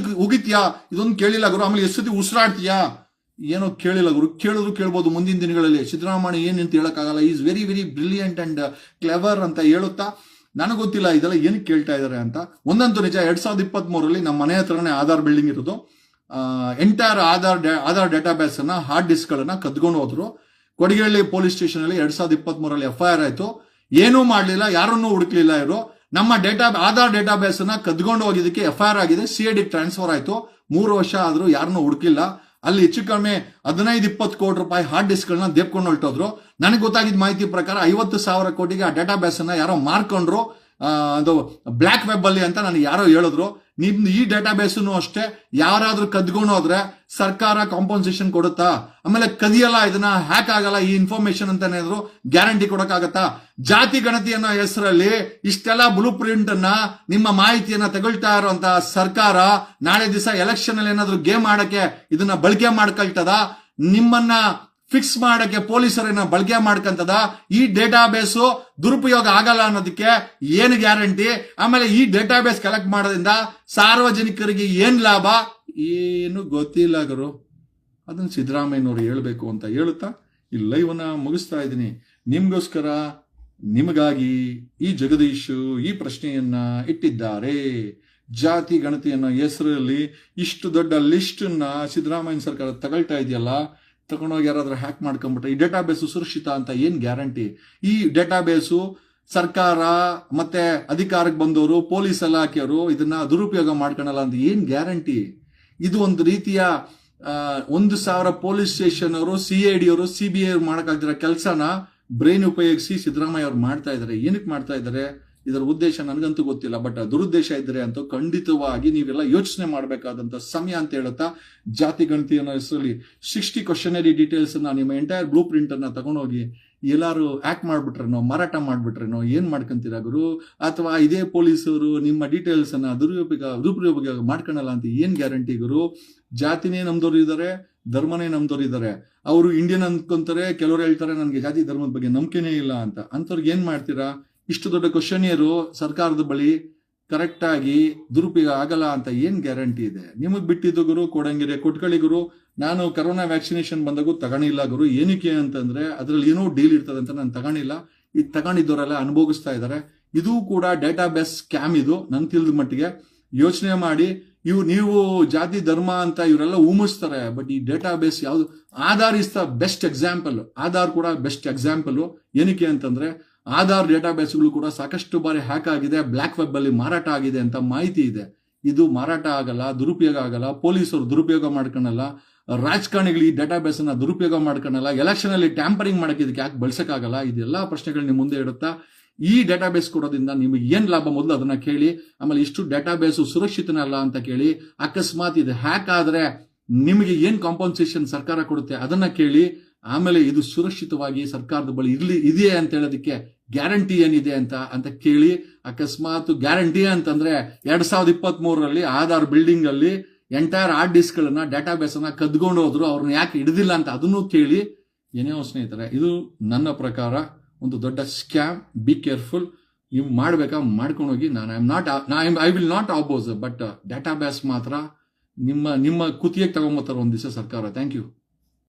ಉಗಿತೀಯಾ, ಇದೊಂದು ಕೇಳಿಲ್ಲ ಗುರು. ಆಮೇಲೆ ಎಷ್ಟು ಸತಿ ಉಸಿರಾಡ್ತೀಯಾ, ಏನೋ ಕೇಳಿಲ್ಲ ಗುರು. ಕೇಳಿದ್ರು ಕೇಳ್ಬೋದು ಮುಂದಿನ ದಿನಗಳಲ್ಲಿ. ಸಿದ್ದರಾಮಯ್ಯ ಏನಂತ ಹೇಳಕ್ಕಾಗಲ್ಲ. Is very very brilliant and clever ಅಂತ ಹೇಳುತ್ತಾ ನನಗೆ ಗೊತ್ತಿಲ್ಲ ಇದೆಲ್ಲ ಏನಕ್ಕೆ ಕೇಳ್ತಾ ಇದಾರೆ ಅಂತ. ಒಂದಂತೂ ನಿಜ, 2023 ನಮ್ಮ ಮನೆ ಹತ್ರನೇ ಆಧಾರ್ ಬಿಲ್ಡಿಂಗ್ ಇರೋದು. ಎಂಟೈರ್ ಆಧಾರ್ ಡೇಟಾಬೇಸ್ ಅನ್ನ ಹಾರ್ಡ್ ಡಿಸ್ಕ್ ಗಳನ್ನ ಕದ್ಕೊಂಡು ಹೋದ್ರು. ಕೊಡಗೇಹಳ್ಳಿ ಪೊಲೀಸ್ ಸ್ಟೇಷನ್ ಅಲ್ಲಿ 2023 FIR ಆಯ್ತು. ಏನೂ ಮಾಡ್ಲಿಲ್ಲ, ಯಾರನ್ನೂ ಹುಡುಕ್ಲಿಲ್ಲ ಇವರು. ನಮ್ಮ ಆಧಾರ್ ಡೇಟಾಬೇಸ್ ಅನ್ನ ಕದ್ಕೊಂಡು ಹೋಗಿದ್ದಕ್ಕೆ FIR ಆಗಿದೆ, CID ಟ್ರಾನ್ಸ್ಫರ್ ಆಯ್ತು. 3 ವರ್ಷ ಆದ್ರೂ ಯಾರನ್ನೂ ಹುಡುಕಿಲ್ಲ. ಅಲ್ಲಿ ಹೆಚ್ಚು ಕಡಿಮೆ 15-20 ಕೋಟಿ ರೂಪಾಯಿ ಹಾರ್ಡ್ ಡಿಸ್ಕ್ ಗಳನ್ನ ದೇಪ್ಕೊಂಡು ಹೊರಟೋದ್ರು. ನನಗೆ ಗೊತ್ತಾಗಿದ್ದ ಮಾಹಿತಿ ಪ್ರಕಾರ 50,000 ಕೋಟಿಗೆ ಆ ಡೇಟಾಬೇಸ್ ಅನ್ನ ಯಾರೋ ಮಾರ್ಕೊಂಡ್ರು, ಅದು ಬ್ಲಾಕ್ ವೆಬ್ ಅಲ್ಲಿ ಅಂತ ನನಗೆ ಯಾರೋ ಹೇಳಿದ್ರು. ನಿಮ್ದು ಈ ಡೇಟಾಬೇಸ್ ಅಷ್ಟೇ ಯಾರಾದ್ರೂ ಕದ್ಕೊಂಡು ಹೋದ್ರೆ ಸರ್ಕಾರ ಕಾಂಪನ್ಸೇಷನ್ ಕೊಡುತ್ತಾ? ಆಮೇಲೆ ಕದಿಯಲ್ಲ, ಇದನ್ನ ಹ್ಯಾಕ್ ಆಗಲ್ಲ ಈ ಇನ್ಫಾರ್ಮೇಶನ್ ಅಂತ ಏನಾದ್ರು ಗ್ಯಾರಂಟಿ ಕೊಡಕ್ಕಾಗತ್ತಾ? ಜಾತಿ ಗಣತಿ ಅನ್ನೋ ಹೆಸರಲ್ಲಿ ಇಷ್ಟೆಲ್ಲ ಬ್ಲೂ ಪ್ರಿಂಟ್ ಅನ್ನ, ನಿಮ್ಮ ಮಾಹಿತಿಯನ್ನ ತಗೊಳ್ತಾ ಇರುವಂತ ಸರ್ಕಾರ ನಾಳೆ ದಿವಸ ಎಲೆಕ್ಷನ್ ಅಲ್ಲಿ ಏನಾದ್ರು ಗೇಮ್ ಆಡಕ್ಕೆ ಇದನ್ನ ಬಳಕೆ ಮಾಡ್ಕೊಳ್ತದ? ನಿಮ್ಮನ್ನ ಫಿಕ್ಸ್ ಮಾಡಕ್ಕೆ ಪೊಲೀಸರನ್ನ ಬಳಕೆ ಮಾಡ್ಕಂತದ? ಈ ಡೇಟಾಬೇಸ್ ದುರುಪಯೋಗ ಆಗಲ್ಲ ಅನ್ನೋದಕ್ಕೆ ಏನು ಗ್ಯಾರಂಟಿ? ಆಮೇಲೆ ಈ ಡೇಟಾಬೇಸ್ ಕಲೆಕ್ಟ್ ಮಾಡೋದ್ರಿಂದ ಸಾರ್ವಜನಿಕರಿಗೆ ಏನ್ ಲಾಭ? ಏನು ಗೊತ್ತಿಲ್ಲ ಗುರು. ಅದನ್ನ ಸಿದ್ದರಾಮಯ್ಯನವರು ಹೇಳ್ಬೇಕು ಅಂತ ಹೇಳುತ್ತಾ ಈ ಲೈವ್ ಅನ್ನ ಮುಗಿಸ್ತಾ ಇದ್ದೀನಿ. ನಿಮ್ಗೋಸ್ಕರ, ನಿಮಗಾಗಿ ಈ ಜಗದೀಶ್ ಈ ಪ್ರಶ್ನೆಯನ್ನ ಇಟ್ಟಿದ್ದಾರೆ. ಜಾತಿ ಗಣತಿಯನ್ನ ಹೆಸರಲ್ಲಿ ಇಷ್ಟು ದೊಡ್ಡ ಲಿಸ್ಟ್ ಅನ್ನ ಸಿದ್ದರಾಮಯ್ಯ ಸರ್ಕಾರ ತಗೊಳ್ತಾ ಇದೆಯಲ್ಲ, ತಗೊಂಡೋಗಿ ಯಾರಾದ್ರೂ ಹ್ಯಾಕ್ ಮಾಡ್ಕೊಂಡ್ಬಿಟ್ರೆ ಈ ಡೇಟಾಬೇಸ್ ಸುರಕ್ಷಿತ ಅಂತ ಏನ್ ಗ್ಯಾರಂಟಿ? ಈ ಡೇಟಾಬೇಸು ಸರ್ಕಾರ ಮತ್ತೆ ಅಧಿಕಾರಕ್ಕೆ ಬಂದವರು, ಪೊಲೀಸ್ ಇಲಾಖೆಯವರು ಇದನ್ನ ದುರುಪಯೋಗ ಮಾಡ್ಕೊಳಲ್ಲ ಅಂತ ಏನ್ ಗ್ಯಾರಂಟಿ? ಇದು ಒಂದು ರೀತಿಯ 1,000 ಪೊಲೀಸ್ ಸ್ಟೇಷನ್ ಅವರು, CID ಅವರು, CBI ಅವರು ಮಾಡಕ್ಕಾಗ್ದಿರೋ ಕೆಲಸನ ಬ್ರೈನ್ ಉಪಯೋಗಿಸಿ ಸಿದ್ದರಾಮಯ್ಯ ಅವ್ರು ಮಾಡ್ತಾ ಇದ್ದಾರೆ. ಏನಕ್ಕೆ ಮಾಡ್ತಾ ಇದ್ದಾರೆ? ಇದರ ಉದ್ದೇಶ ನನಗಂತೂ ಗೊತ್ತಿಲ್ಲ. ಬಟ್ ದುರುದ್ದೇಶ ಇದ್ರೆ ಅಂತೂ ಖಂಡಿತವಾಗಿ ನೀವೆಲ್ಲ ಯೋಚನೆ ಮಾಡಬೇಕಾದಂತ ಸಮಯ ಅಂತ ಹೇಳುತ್ತಾ, ಜಾತಿ ಗಣತಿ ಅನ್ನೋ ಹೆಸರಲ್ಲಿ 60 ಕ್ವಶನರಿ ಡೀಟೇಲ್ಸ್ ಅನ್ನ, ನಿಮ್ಮ ಎಂಟೈರ್ ಬ್ಲೂ ಪ್ರಿಂಟ್ ಅನ್ನ ತಗೊಂಡೋಗಿ ಎಲ್ಲಾರು ಹ್ಯಾಕ್ ಮಾಡ್ಬಿಟ್ರೇನೋ, ಮಾರಾಟ ಮಾಡ್ಬಿಟ್ರೇನೋ, ಏನ್ ಮಾಡ್ಕೊಂತೀರಾ ಗುರು? ಅಥವಾ ಇದೇ ಪೊಲೀಸರು ನಿಮ್ಮ ಡೀಟೇಲ್ಸ್ ಅನ್ನ ದುರುಪಯೋಗ ಮಾಡ್ಕೊಳಲ್ಲ ಅಂತ ಏನ್ ಗ್ಯಾರಂಟಿ ಗುರು? ಜಾತಿನೇ ನಮ್ದವ್ರು ಇದ್ದಾರೆ, ಧರ್ಮನೇ ನಮ್ದವ್ರು ಇದ್ದಾರೆ. ಅವರು ಇಂಡಿಯನ್ ಅನ್ಕೊಂತಾರೆ, ಕೆಲವರು ಹೇಳ್ತಾರೆ ನನಗೆ ಜಾತಿ ಧರ್ಮದ ಬಗ್ಗೆ ನಂಬಿಕೆನೇ ಇಲ್ಲ ಅಂತ. ಅಂಥವ್ರಿಗೆ ಏನ್ ಮಾಡ್ತೀರಾ? ಇಷ್ಟು ದೊಡ್ಡ ಕ್ವಶನಿಯರು ಸರ್ಕಾರದ ಬಳಿ ಕರೆಕ್ಟ್ ಆಗಿ ದುರುಪಯೋಗ ಆಗಲ್ಲ ಅಂತ ಏನ್ ಗ್ಯಾರಂಟಿ ಇದೆ? ನಿಮಗ್ ಬಿಟ್ಟಿದ್ದು ಗುರು, ಕೊಡಂಗಿರೆ ಕೊಟ್ಕೊಳ್ಳಿ ಗುರು. ನಾನು ಕರೋನಾ ವ್ಯಾಕ್ಸಿನೇಷನ್ ಬಂದಾಗೂ ತಗೊಂಡಿಲ್ಲ ಗುರು. ಏನಕ್ಕೆ ಅಂತಂದ್ರೆ ಅದ್ರಲ್ಲಿ ಏನೋ ಡೀಲ್ ಇರ್ತದೆ ಅಂತ ನಾನು ತಗೊಂಡಿಲ್ಲ. ಈ ತಗೊಂಡಿದ್ದವರೆಲ್ಲ ಅನುಭವಿಸ್ತಾ ಇದ್ದಾರೆ. ಇದು ಕೂಡ ಡೇಟಾಬೇಸ್ ಸ್ಕ್ಯಾಮ್. ಇದು ನನ್ ತಿಳಿದ ಮಟ್ಟಿಗೆ ಯೋಚನೆ ಮಾಡಿ. ನೀವು ಜಾತಿ ಧರ್ಮ ಅಂತ ಇವರೆಲ್ಲ ಊಮಿಸ್ತಾರೆ, ಬಟ್ ಈ ಡೇಟಾಬೇಸ್ ಯಾವ್ದು? Aadhaar is the best example. Aadhaar ಕೂಡ ಬೆಸ್ಟ್ ಎಕ್ಸಾಂಪಲ್. ಏನಕ್ಕೆ ಅಂತಂದ್ರೆ ಆಧಾರ್ ಡೇಟಾಬೇಸ್ಗಳು ಕೂಡ ಸಾಕಷ್ಟು ಬಾರಿ ಹ್ಯಾಕ್ ಆಗಿದೆ, ಬ್ಲಾಕ್ ವೆಬ್ ಅಲ್ಲಿ ಮಾರಾಟ ಆಗಿದೆ ಅಂತ ಮಾಹಿತಿ ಇದೆ. ಇದು ಮಾರಾಟ ಆಗಲ್ಲ, ದುರುಪಯೋಗ ಆಗಲ್ಲ, ಪೊಲೀಸರು ದುರುಪಯೋಗ ಮಾಡ್ಕೊಳಲ್ಲ, ರಾಜಕಾರಣಿಗಳು ಈ ಡೇಟಾಬೇಸ್ ಅನ್ನ ದುರುಪಯೋಗ ಮಾಡ್ಕೊಳಲ್ಲ, ಎಲೆಕ್ಷನ್ ಅಲ್ಲಿ ಟ್ಯಾಂಪರಿಂಗ್ ಮಾಡಕ್ಕೆ ಇದಕ್ಕೆ ಯಾಕೆ ಬಳಸಕ್ಕಾಗಲ್ಲ? ಇದೆಲ್ಲ ಪ್ರಶ್ನೆಗಳು ನಿಮ್ಮ ಮುಂದೆ ಇಡುತ್ತಾ. ಈ ಡೇಟಾಬೇಸ್ ಕೊಡೋದ್ರಿಂದ ನಿಮಗೆ ಏನ್ ಲಾಭ ಮೊದಲು ಅದನ್ನ ಕೇಳಿ. ಆಮೇಲೆ ಇಷ್ಟು ಡೇಟಾಬೇಸ್ ಸುರಕ್ಷಿತನಲ್ಲ ಅಂತ ಕೇಳಿ. ಅಕಸ್ಮಾತ್ ಇದು ಹ್ಯಾಕ್ ಆದ್ರೆ ನಿಮಗೆ ಏನ್ ಕಾಂಪನ್ಸೇಷನ್ ಸರ್ಕಾರ ಕೊಡುತ್ತೆ ಅದನ್ನ ಕೇಳಿ. ಆಮೇಲೆ ಇದು ಸುರಕ್ಷಿತವಾಗಿ ಸರ್ಕಾರದ ಬಳಿ ಇದೆಯೇ ಅಂತ ಹೇಳೋದಕ್ಕೆ ಗ್ಯಾರಂಟಿ ಏನಿದೆ ಅಂತ ಕೇಳಿ. ಅಕಸ್ಮಾತ್ ಗ್ಯಾರಂಟಿ ಅಂತಂದ್ರೆ 2023 ಆಧಾರ್ ಬಿಲ್ಡಿಂಗ್ ಅಲ್ಲಿ ಎಂಟೈರ್ ಹಾರ್ಡ್ ಡಿಸ್ಕ್ಗಳನ್ನ ಡಾಟಾಬೇಸ್ ಅನ್ನ ಕದ್ಕೊಂಡು ಹೋದ್ರು, ಅವ್ರನ್ನ ಯಾಕೆ ಹಿಡಿದಿಲ್ಲ ಅಂತ ಅದನ್ನು ಕೇಳಿ. ಏನೇ ಸ್ನೇಹಿತರೆ, ಇದು ನನ್ನ ಪ್ರಕಾರ ಒಂದು ದೊಡ್ಡ ಸ್ಕ್ಯಾಮ್. Be careful. ನೀವು ಮಾಡ್ಬೇಕಾ ಮಾಡ್ಕೊಂಡು ಹೋಗಿ. I will not oppose, but database ಮಾತ್ರ ನಿಮ್ಮ ಕುತ್ತಿಗೆ ತಗೊಂಬತ್ತಾರೆ ಒಂದ್ ದಿವಸ ಸರ್ಕಾರ. Thank you.